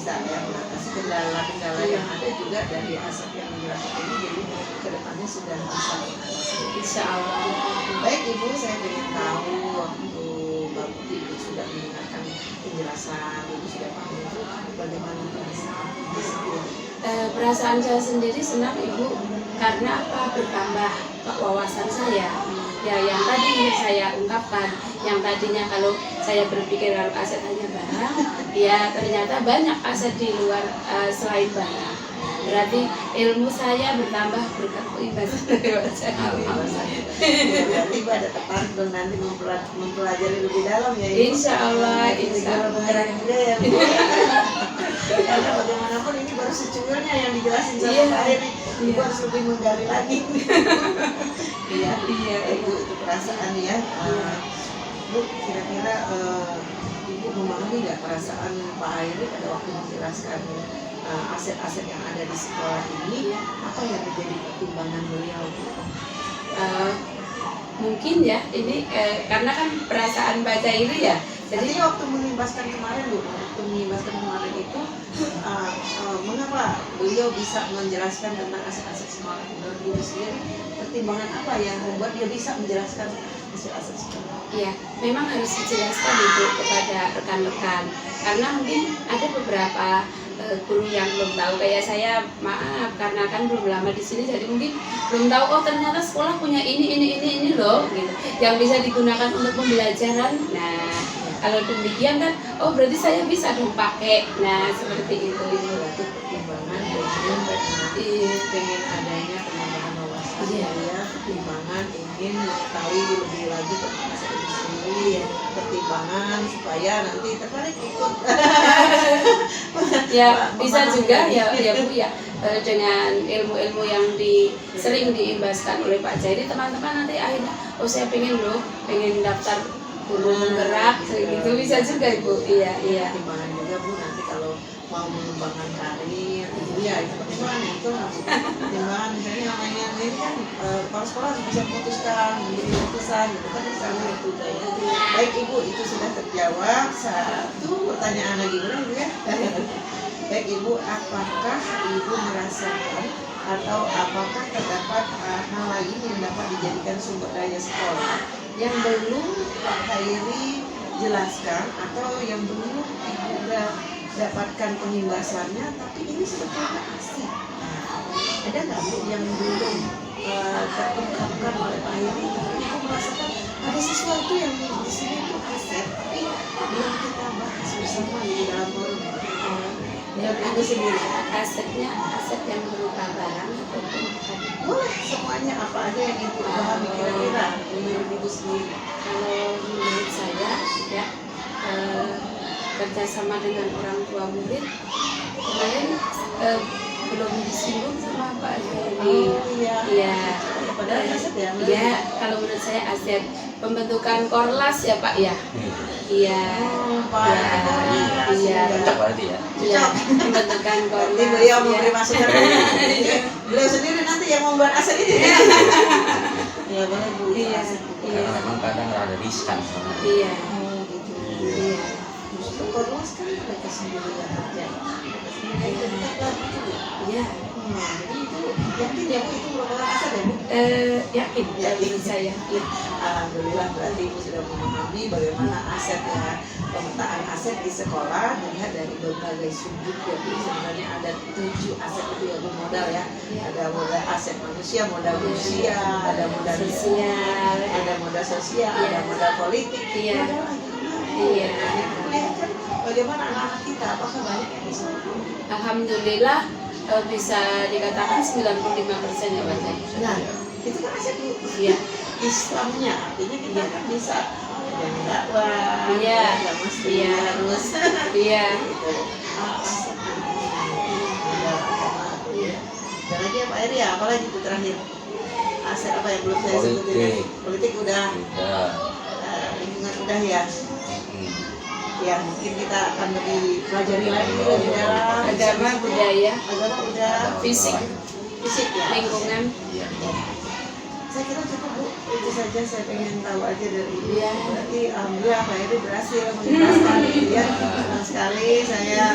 bisa ya mengatasi kendala-kendala yang ada juga dari aset yang dijelaskan ini, jadi kedepannya sudah bisa mengatasi. Insya Allah. Baik Ibu, saya ingin tahu waktu Bapak Ibu sudah mendengarkan penjelasan, Ibu sudah paham itu, bagaimana perasaan Ibu sendiri? Perasaan saya sendiri senang Ibu, karena apa, bertambah wawasan saya. Ya, yang tadi saya ungkapkan, yang tadinya kalau saya berpikir kalau aset hanya barang, ya ternyata banyak aset di luar selain barang. Berarti ilmu saya bertambah berkat ibadah lewat saya. Berarti Ibu ada tertarik dong nanti mempelajari lebih dalam ya Ibu? Insya Allah, insya Allah. Ya, Bu. Karena bagaimanapun ini baru secuilnya yang dijelasin sama Iya. Pak Heri. Ibu harus lebih menggali lagi. Iya, Iya, Ibu itu perasaan ya. Bu, kira-kira Ibu memahami nggak perasaan Pak Heri pada waktu menjelaskan aset-aset yang ada di sekolah ini? Apa yang menjadi pertimbangan beliau? Mungkin ya ini karena kan perasaan baca ini ya. Jadi Jadi waktu mengimbaskan kemarin Bu, waktu mengimbaskan kemarin itu mengapa beliau bisa menjelaskan tentang aset-aset sekolah? Menurut Ibu sendiri, pertimbangan apa yang membuat dia bisa menjelaskan aset-aset sekolah? ya memang harus dijelaskan Ibu kepada rekan-rekan, karena mungkin ada beberapa guru yang belum tahu, kayak saya, maaf karena kan belum lama di sini, jadi mungkin belum tahu oh ternyata sekolah punya ini loh gitu, yang bisa digunakan untuk pembelajaran. Nah kalau demikian kan, oh berarti saya bisa dong pakai. Nah seperti itu. Berarti pertimbangan pengen adanya penambahan wawasan Iya. ya, pertimbangan ingin mengetahui lebih lagi tentang aset itu sendiri, pertimbangan supaya nanti tertarik ikut. Ya bisa Memahami juga lagi. ya Bu ya, dengan ilmu-ilmu yang sering diimbaskan oleh Pak Jairi, teman-teman nanti akhirnya oh saya pengen daftar guru penggerak gitu, bisa juga Ibu. Iya. Pertimbangan juga Bu, nanti kalau mau mengembangkan karir ya itu pertimbangan itu harus pertimbangan. Misalnya namanya ini kan kepala sekolah harus bisa memutuskan, menjadi keputusan gitu kan, misalnya itu ya. Baik Ibu, itu sudah terjawab. Satu pertanyaan lagi boleh Ibu ya? Baik Ibu, apakah Ibu merasakan atau apakah terdapat hal lain yang dapat dijadikan sumber daya sekolah yang belum Pak Hairi jelaskan atau yang belum Ibu udah dapatkan pengimbasannya tapi ini sebetulnya asik? Ada nggak Bu yang belum terungkapkan oleh Pak Hairi tapi Ibu merasakan ada sesuatu yang di sini tuh asik tapi belum kita bahas bersama di dalam forum? Ya Ibu sendiri. Asetnya aset yang berupa barang ataupun bukan. Boleh semuanya, apa aja yang Ibu pahami kira-kira menurut Ibu sendiri. Kalau menurut saya ya, kerjasama dengan orang tua murid kemarin belum disinggung sama Pak Hairi. Iya. Iya. Padahal aset ya. Iya, kalau menurut saya aset pembentukan korlas ya Pak ya. Iya. Pak. Iya. Cocok berarti ya. Iya, pembentukan korlas. Nanti beliau ya. memberi masukan. Beliau sendiri nanti yang membuat aset ini. Ya boleh Bu. Iya. Karena memang kadang ada riskan sama. Iya. Gitu. Iya. Justru korlas kan mereka sendiri yang kerja. Iya. Jadi itu yakin ya Bu itu merupakan aset ya Bu? Yakin menurut saya. Iya. Alhamdulillah berarti Ibu sudah memahami bagaimana aset ya, pemetaan aset di sekolah dilihat dari berbagai sudut. Jadi sebenarnya ada 7 aset itu ya Bu, modal ya. Ada modal aset manusia, modal manusia, ada modal Sosial. ada modal sosial, ada modal politik, Iya. modal agama. Iya. Lihat kan bagaimana anak-anak kita, apakah banyak yang bisa? Alhamdulillah bisa dikatakan 95% ya Pak Jairi. Nah, itu kan aset Bu. Iya. Islamnya artinya kita kan bisa yang dakwah, Iya. nggak mesti Iya. harus Iya. gitu. Aset modal agama. Iya. Dan lagi ya Pak Eri ya, apalagi itu terakhir aset apa yang belum saya sebutin Politik. tadi? Politik udah, Udah. lingkungan udah ya. Mm-mm. Ya mungkin kita akan lebih pelajari lagi lebih dalam. Agama, budaya, Agama udah, fisik, fisik ya. lingkungan. Iya. Saya kira cukup Bu, itu saja saya pengen tahu aja dari Ibu. Iya. Berarti alhamdulillah Pak Eri berhasil menjelaskan ya. Senang sekali saya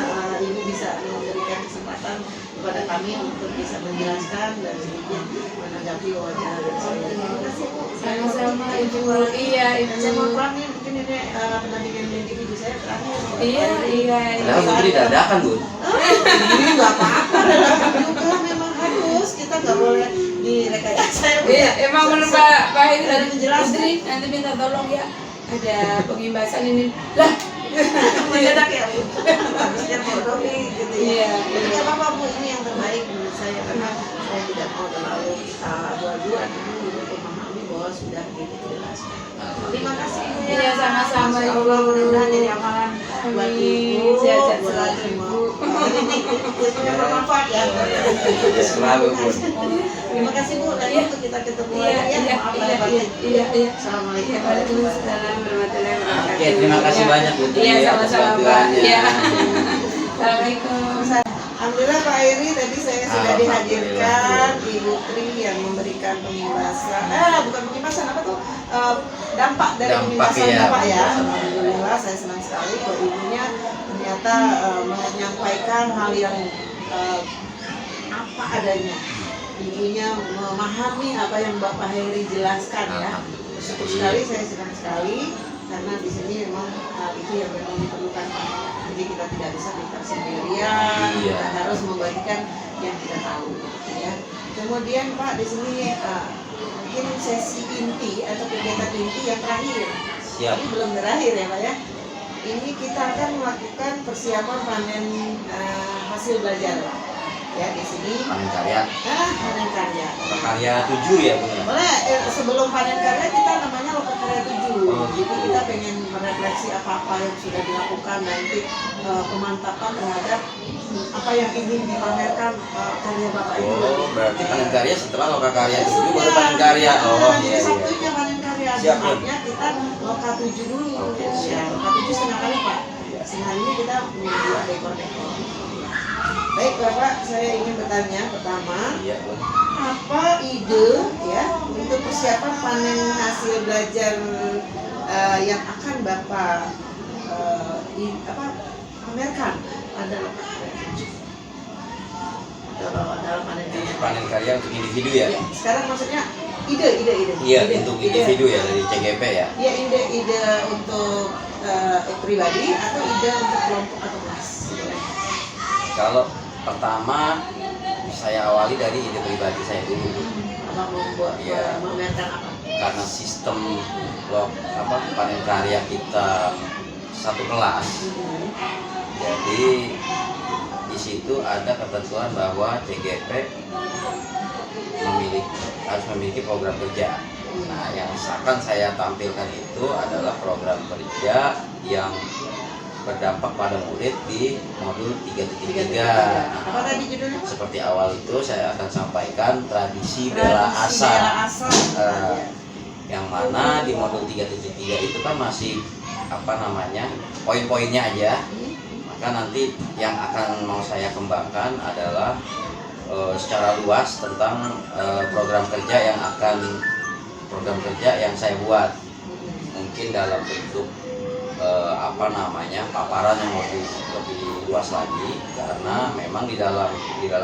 Ibu bisa bisa memberikan kesempatan kepada kami untuk bisa menjelaskan dan sedikit menanggapi wawancara dari saya. Terima kasih Bu. Sama-sama Ibu. Iya Ibu. Saya mau pulang nih, mungkin ini pendampingan individu saya terakhir. Iya. Padahal Putri dadakan, Bun. Ini nggak apa-apa, dadakan juga memang harus, kita nggak boleh direkayasa. Iya, emang menurut Pak Heri Dari menjelaskan. Putri nanti minta tolong ya. Ada pengimbasan ini. Lah, mendadak ya Bu, harusnya bodoh nih gitu ya. Iya. Jadi nggak apa-apa Bu, ini yang terbaik menurut saya karena saya tidak mau terlalu dua-dua dulu untuk memahami bahwa sudah dijelaskan. Terima kasih Bu ya. Iya, sama-sama, Masya Ibu. Allah, mudah-mudahan jadi amalan buat Amin. Ibu, Sehat-sehat buat selalu, semua. Ibu. Ilmu yang bermanfaat ya. Selalu, Bun. Terima kasih Bu, dan Iya. untuk kita ketemu Iya, lagi ya. iya, Maaf iya, lahir batin. iya. Assalamualaikum Iya, Waalaikumsalam warahmatullahi wabarakatuh. Oke, terima kasih banyak Putri Iya, atas sama-sama Pak. bantuannya. Iya. Assalamualaikum. Alhamdulillah Pak Heri, tadi saya sudah dihadirkan Alhamdulillah. Ibu Tri yang memberikan pengimbasan, bukan pengimbasan, apa tuh, dampak dari Dampak, pengimbasan iya, Bapak ya. pengimbasan. Alhamdulillah saya senang sekali bahwa ibunya ternyata menyampaikan hal yang apa adanya. Ibunya memahami apa yang Bapak Heri jelaskan ya. Syukur sekali, saya senang sekali karena di sini memang hal itu yang memang diperlukan. Jadi kita tidak bisa pintar sendirian, Iya. kita harus membagikan yang kita tahu ya. Kemudian Pak di sini mungkin sesi inti atau kegiatan inti yang terakhir. Siap. Ini belum berakhir ya Pak ya. Ini kita akan melakukan persiapan panen hasil belajar ya di sini. Panen karya. Panen karya. Karya 7 ya, Bun ya? Boleh sebelum panen karya kita namanya Loka Karya 7. Oh, Jadi kita pengen merefleksi apa-apa yang sudah dilakukan, nanti pemantapan terhadap apa yang ingin dipamerkan karya Bapak itu. Oh, berarti panen karya setelah Loka Karya 7 baru panen karya. Oh, Nanti iya, iya. Sabtunya panen karya. Siap, Bun. Jumatnya kita Loka 7 dulu. Oke, Ya, siap. Loka 7 setengah kali Pak. Setengah ini kita membuat dekor-dekor. Baik Bapak, saya ingin bertanya pertama, Iya, Bun. apa ide ya untuk persiapan panen hasil belajar yang akan Bapak pamerkan pada Loka Karya 7 dalam panen Ini karya. panen karya untuk individu ya? Ya, sekarang maksudnya ide. Iya, untuk individu ya dari CGP ya. Ya, ide untuk pribadi atau ide untuk kelompok atau kelas. Kalau pertama saya awali dari ide pribadi saya dulu. Apa membuat Iya. memamerkan apa? Karena sistem panen karya kita satu kelas. Jadi di situ ada ketentuan bahwa CGP harus memiliki program kerja. Nah, yang akan saya tampilkan itu adalah program kerja yang berdampak pada murid di modul 3.3. Apa tadi judulnya? Seperti awal itu saya akan sampaikan tradisi bela asal. Yang mana di modul 3.3 itu kan masih poin-poinnya aja. Maka nanti yang akan mau saya kembangkan adalah secara luas tentang program kerja yang saya buat, mungkin dalam bentuk paparan yang lebih luas lagi, karena memang di dalam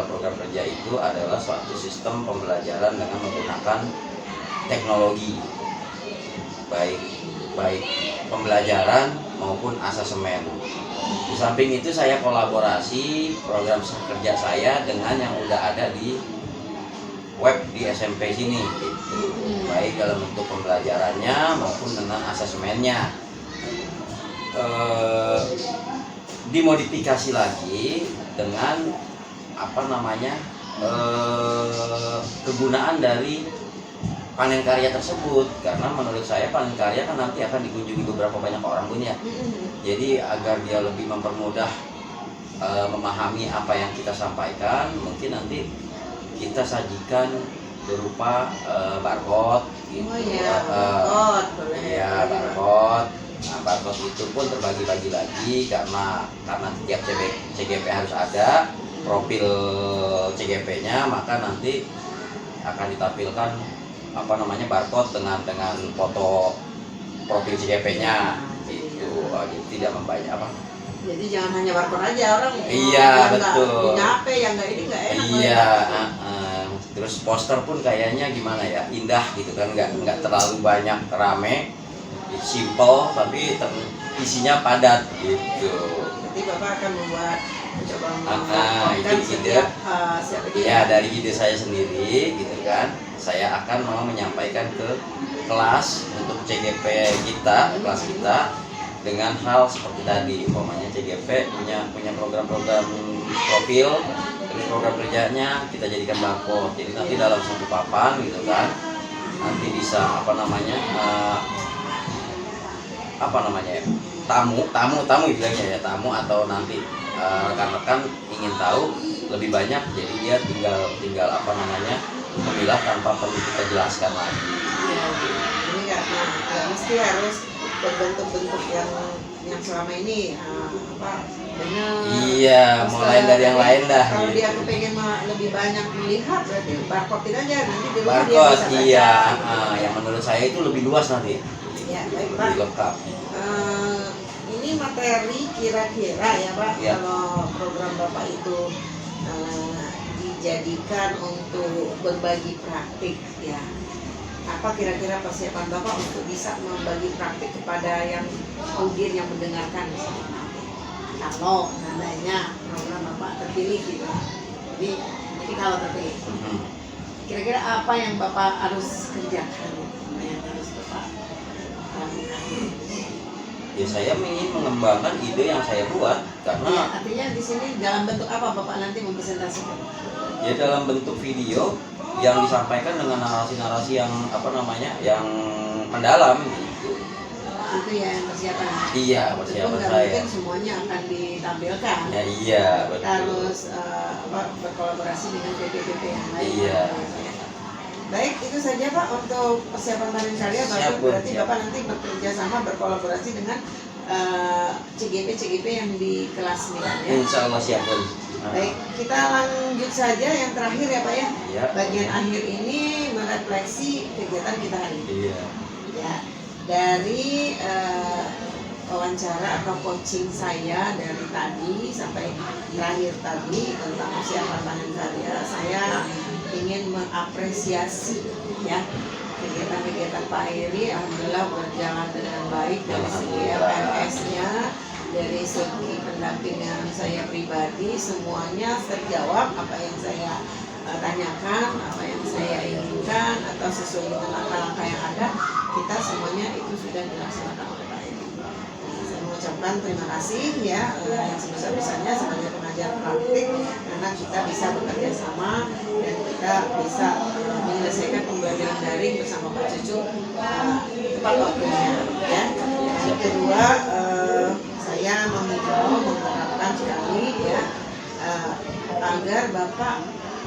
program kerja itu adalah suatu sistem pembelajaran dengan menggunakan teknologi, baik pembelajaran maupun asesmen. Di samping itu saya kolaborasi program kerja saya dengan yang udah ada di web di SMP sini, gitu. Baik dalam bentuk pembelajarannya maupun dengan asesmennya. Dimodifikasi lagi dengan kegunaan dari panen karya tersebut, karena menurut saya panen karya kan nanti akan dikunjungi beberapa banyak orang, Bun ya. Jadi agar dia lebih mempermudah memahami apa yang kita sampaikan, mungkin nanti kita sajikan berupa barcode gitu. Oh iya, barcode boleh. Iya, barcode. Nah, barcode itu pun terbagi-bagi lagi karena tiap CGP harus ada profil CGP-nya, maka nanti akan ditampilkan barcode dengan foto profil CGP-nya gitu. Jadi tidak Jadi jangan hanya barcode aja orang. Iya, yang betul. Nggak punya HP yang nggak ini nggak enak. Iya, terus poster pun kayaknya gimana ya, indah gitu kan, nggak terlalu banyak rame, simple tapi isinya padat gitu. Nanti Bapak akan mencoba itu melakukan ide. setiap ide. Ya dari ide saya sendiri gitu kan, saya akan mau menyampaikan ke kelas untuk CGP kita, kelas kita dengan hal seperti tadi, umpamanya CGP punya program-program profil, terus program kerjanya kita jadikan barcode. Jadi nanti dalam satu papan gitu kan, nanti bisa apa namanya ya, tamu bilangnya ya, tamu atau nanti rekan-rekan ingin tahu lebih banyak, jadi dia tinggal apa namanya memilah tanpa perlu kita jelaskan lagi. Ya, ini nggak mesti harus berbentuk-bentuk yang selama ini benar. Iya, mulai dari yang lain dah. Kalau gitu. dia kepengen lebih banyak melihat, berarti barcode aja nanti di rumah dia Barcode, bisa baca. iya, yang menurut saya itu lebih luas nanti, Ya, baik Pak. lebih lengkap. Ini materi kira-kira ya Pak, Ya. kalau program Bapak itu dijadikan untuk berbagi praktik ya. Apa kira-kira persiapan Bapak untuk bisa membagi praktik kepada yang audien yang mendengarkan misalnya? Kalau nadanya program Bapak terpilih gitu. Jadi kalau terpilih, kira-kira apa yang Bapak harus kerjakan? Apa yang harus Bapak lakukan? Ya saya ingin mengembangkan ide yang saya buat, karena Ya, artinya di sini dalam bentuk apa Bapak nanti mempresentasikan? ya dalam bentuk video yang disampaikan dengan narasi-narasi yang apa namanya yang mendalam gitu. Itu ya yang persiapan. Iya, Itu persiapan nggak saya. mungkin semuanya akan ditampilkan. Ya iya, betul. Harus berkolaborasi dengan BPBP yang lain. Iya. Baik, itu saja Pak untuk persiapan panen karya. Siap, Bu. Berarti Siap. Bapak nanti bekerja sama berkolaborasi dengan CGP yang di kelas 9 ya. Insya Allah siap, Bun. Baik, kita lanjut saja yang terakhir ya Pak ya. Ya. Bagian akhir ini merefleksi kegiatan kita hari ini. Iya. Ya, dari wawancara atau coaching saya dari tadi sampai terakhir tadi tentang persiapan panen karya, saya ingin mengapresiasi ya kegiatan-kegiatan Pak Heri. Alhamdulillah berjalan dengan baik dari segi LMS-nya, dari segi pendampingan saya pribadi, semuanya terjawab apa yang saya tanyakan, apa yang saya inginkan, atau sesuai dengan langkah-langkah yang ada, kita semuanya itu sudah dilaksanakan oleh Pak Heri. Saya mengucapkan terima kasih ya yang sebesar-besarnya sebagai pengajar praktik, karena kita bisa bekerja sama dan kita bisa menyelesaikan pembelajaran daring bersama Pak Cucu tepat waktunya ya. Yang kedua, saya mengharapkan sekali ya agar Bapak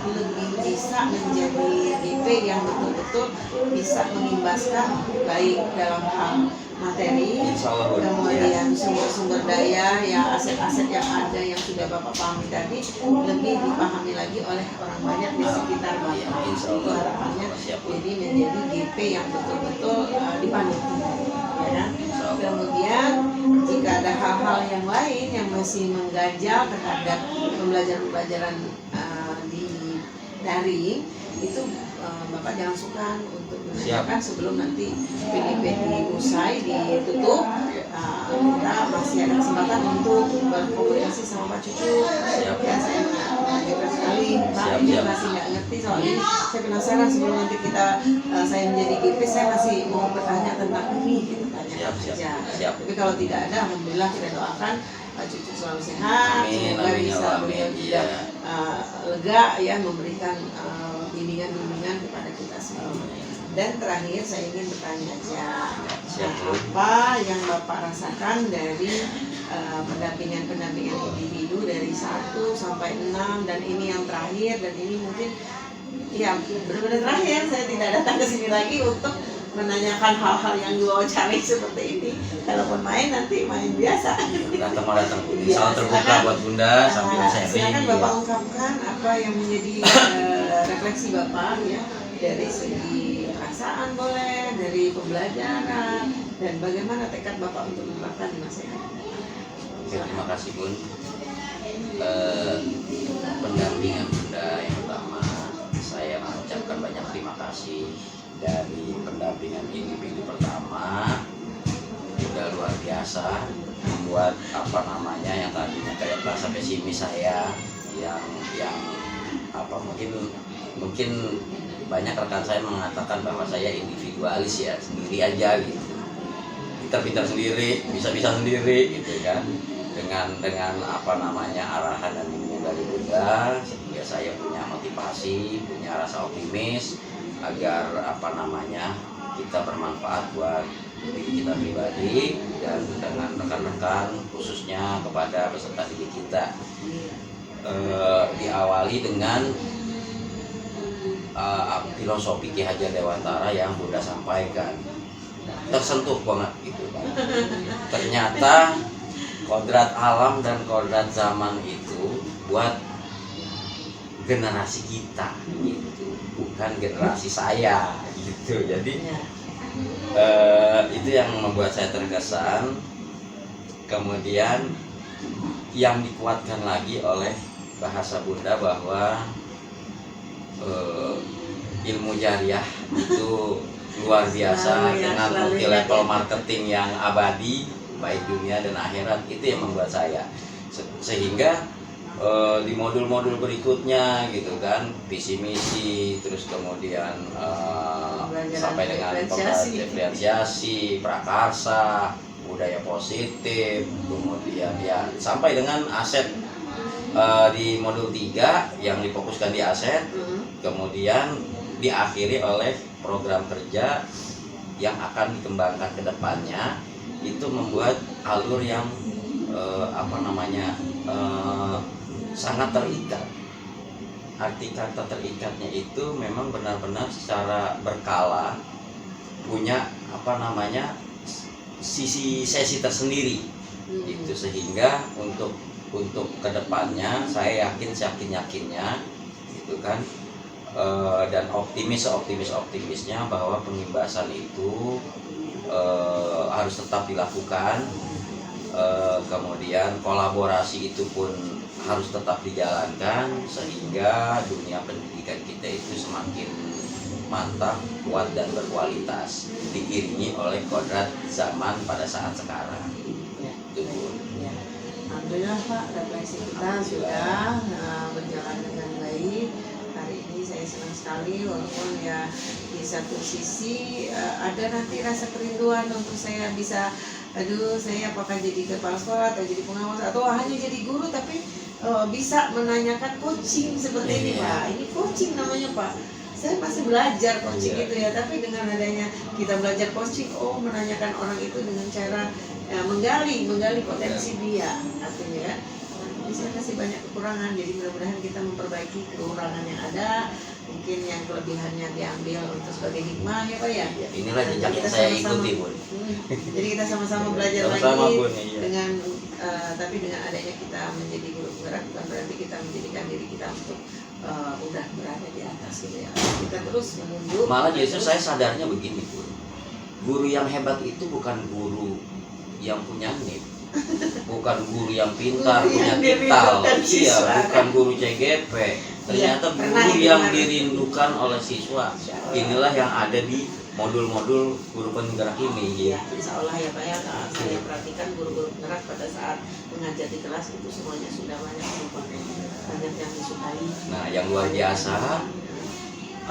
lebih bisa menjadi DP yang betul-betul bisa mengimbaskan baik dalam hal materi, Insya Allah, Bu. kemudian sumber-sumber daya ya, aset-aset yang ada yang sudah Bapak pahami tadi lebih dipahami lagi oleh orang banyak di sekitar Bapak. Insya Itu Allah. harapannya, Siap, Bu. jadi menjadi GP yang betul-betul dipanuti ya. Insya Allah. Kemudian jika ada hal-hal yang lain yang masih mengganjal terhadap pembelajaran di daring, itu Bapak jangan sukar untuk menanyakan sebelum nanti PDP diusai, ditutup. Kita masih ada kesempatan untuk berkomunikasi sama Pak Cucu. Siap. Ya, saya mengajukan sekali Pak, Siap, ini siap. masih nggak ngerti soal ini. Saya penasaran sebelum nanti saya menjadi GP, saya masih mau bertanya tentang ini, gitu, tanya Siap, siap. aja. Siap. Tapi kalau tidak ada, alhamdulillah kita doakan Pak Cucu selalu sehat, Amin, semoga amin, ya bisa Allah, beliau amin. juga Iya. lega ya, memberikan bimbingan kepada kita semua. Dan terakhir saya ingin bertanya aja, Siap, Bu. apa yang Bapak rasakan dari pendampingan individu dari 1 sampai 6, dan ini yang terakhir, dan ini mungkin ya benar-benar terakhir, saya tidak datang ke sini lagi untuk menanyakan hal-hal yang diwawancari seperti ini. Kalaupun main, nanti main biasa. Datang. Iya, Insya Allah terbuka silakan. buat Bunda sambil sharing. Silakan Iya. Bapak ungkapkan apa yang menjadi refleksi Bapak ya, dari segi perasaan boleh, dari pembelajaran, dan bagaimana tekad Bapak untuk menerapkan di masa yang akan datang. Oke, terima kasih Bun. Pendampingan Bunda yang pertama, saya mengucapkan banyak terima kasih dari pendampingan individu pertama. Udah luar biasa, membuat apa namanya yang tadinya kayak merasa pesimis saya, yang apa mungkin banyak rekan saya mengatakan bahwa saya individualis ya, sendiri aja gitu, pintar-pintar sendiri, bisa-bisa sendiri gitu kan, dengan apa namanya arahan dan bimbingan dari Bunda, sehingga saya punya motivasi, punya rasa optimis agar apa namanya kita bermanfaat buat diri kita pribadi dan dengan rekan-rekan, khususnya kepada peserta didik kita. Diawali dengan filosofi Ki Hajar Dewantara yang Bunda sampaikan, tersentuh banget gitu kan. Ternyata kodrat alam dan kodrat zaman itu buat generasi kita gitu, bukan generasi saya gitu. Jadi itu yang membuat saya terkesan. Kemudian yang dikuatkan lagi oleh bahasa Bunda bahwa ilmu jariah itu luar biasa dengan multi level marketing yang abadi baik dunia dan akhirat. Itu yang membuat saya sehingga di modul-modul berikutnya gitu kan, visi misi, terus kemudian sampai dengan diferensiasi, prakarsa, budaya positif, kemudian ya sampai dengan aset di modul 3 yang difokuskan di aset, kemudian diakhiri oleh program kerja yang akan dikembangkan ke depannya. Itu membuat alur yang apa namanya sangat terikat. Arti kata terikatnya itu memang benar-benar secara berkala punya apa namanya sesi tersendiri itu, sehingga untuk kedepannya saya yakinnya gitu kan, dan optimisnya bahwa pengimbasan itu harus tetap dilakukan, kemudian kolaborasi itu pun harus tetap dijalankan sehingga dunia pendidikan kita itu semakin mantap, kuat dan berkualitas, diiringi oleh kodrat zaman pada saat sekarang. Alhamdulillah Pak, refleksi kita sudah berjalan dengan baik. Hari ini saya senang sekali, walaupun ya di satu sisi ada nanti rasa kerinduan untuk saya bisa, saya apakah jadi kepala sekolah atau jadi pengawas atau hanya jadi guru, tapi bisa menanyakan coaching seperti ini Pak. Ini coaching namanya Pak. Saya masih belajar coaching itu ya, tapi dengan adanya kita belajar coaching, menanyakan orang itu dengan cara menggali potensi dia, artinya kan bisa kasih banyak kekurangan. Jadi mudah-mudahan kita memperbaiki kekurangan yang ada, mungkin yang kelebihannya diambil untuk sebagai hikmah ya Pak ya. Inilah jejak yang saya ikuti Bun. Jadi kita sama-sama belajar sama-sama, lagi Bun, iya. dengan tapi dengan adanya kita menjadi guru penggerak bukan berarti kita menjadikan diri kita untuk udah berada di atas gitu ya. Kita terus menunjuk. Malah justru saya sadarnya begini Bun, guru yang hebat itu bukan guru yang punya NIP, bukan guru yang pintar, punya titel, bukan guru CGP. Ternyata guru yang dirindukan oleh siswa. Inilah yang ada di modul-modul guru penggerak ini. Ya, insya Allah ya Pak ya, saya perhatikan guru-guru penggerak pada saat mengajar di kelas itu semuanya sudah banyak yang disukai. Nah, yang luar biasa,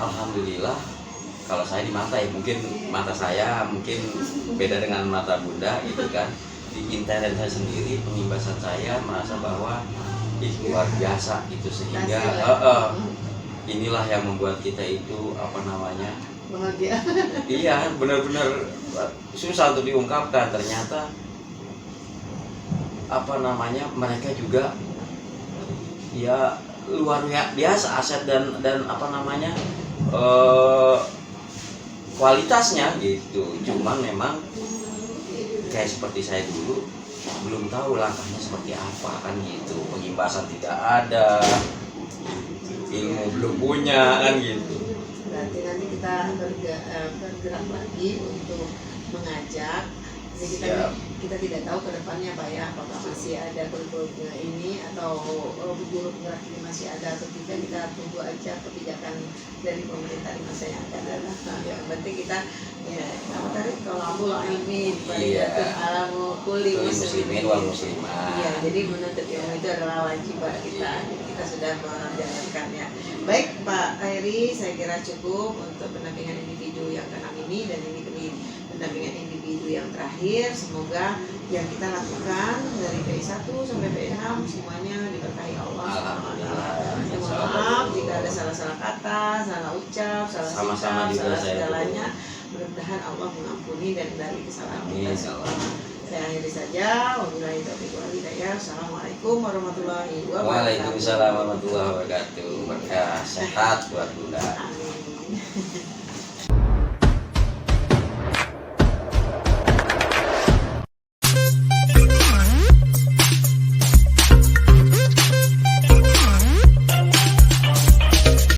alhamdulillah. Kalau saya di mata ya, mungkin mata saya mungkin beda dengan mata Bunda gitu kan. Di intern saya sendiri, pengimbasan saya merasa bahwa luar biasa itu, sehingga inilah yang membuat kita itu apa namanya bahagia. Iya, benar-benar susah untuk diungkapkan. Ternyata apa namanya mereka juga ya luar biasa aset dan apa namanya kualitasnya gitu. Cuman memang kayak seperti saya dulu belum tahu langkahnya seperti apa kan gitu. Pengimbasan tidak ada, ilmu belum punya kan gitu. Berarti nanti kita bergerak lagi untuk mengajak Jadi kita tidak tahu ke depannya Pak ya, apakah masih ada kurikulum ini atau guru penggerak ini masih ada atau tidak. Kita tunggu aja kebijakan dari pemerintah di masa yang akan datang. Nah, yang penting kita ya apa tadi kalau ini alamu kuli muslimin wal muslimat. Iya, jadi menuntut ilmu itu adalah wajib kita. Jadi kita sudah menjalankannya. Baik Pak Heri, saya kira cukup untuk pendampingan individu yang ke-6 ini, dan ini pendampingan individu yang terakhir. Semoga yang kita lakukan dari PI1 sampai PI6 semuanya diberkahi Allah. Mohon maaf jika ada salah-salah kata, salah ucap, salah sikap, salah segalanya. Mudah-mudahan Allah mengampuni dan dari kesalahan kita. Saya akhiri saja. Wabillahi taufiq wal hidayah. Assalamualaikum warahmatullahi wabarakatuh. Waalaikumsalam warahmatullahi wabarakatuh. Berkah sehat buat Bunda. Amin.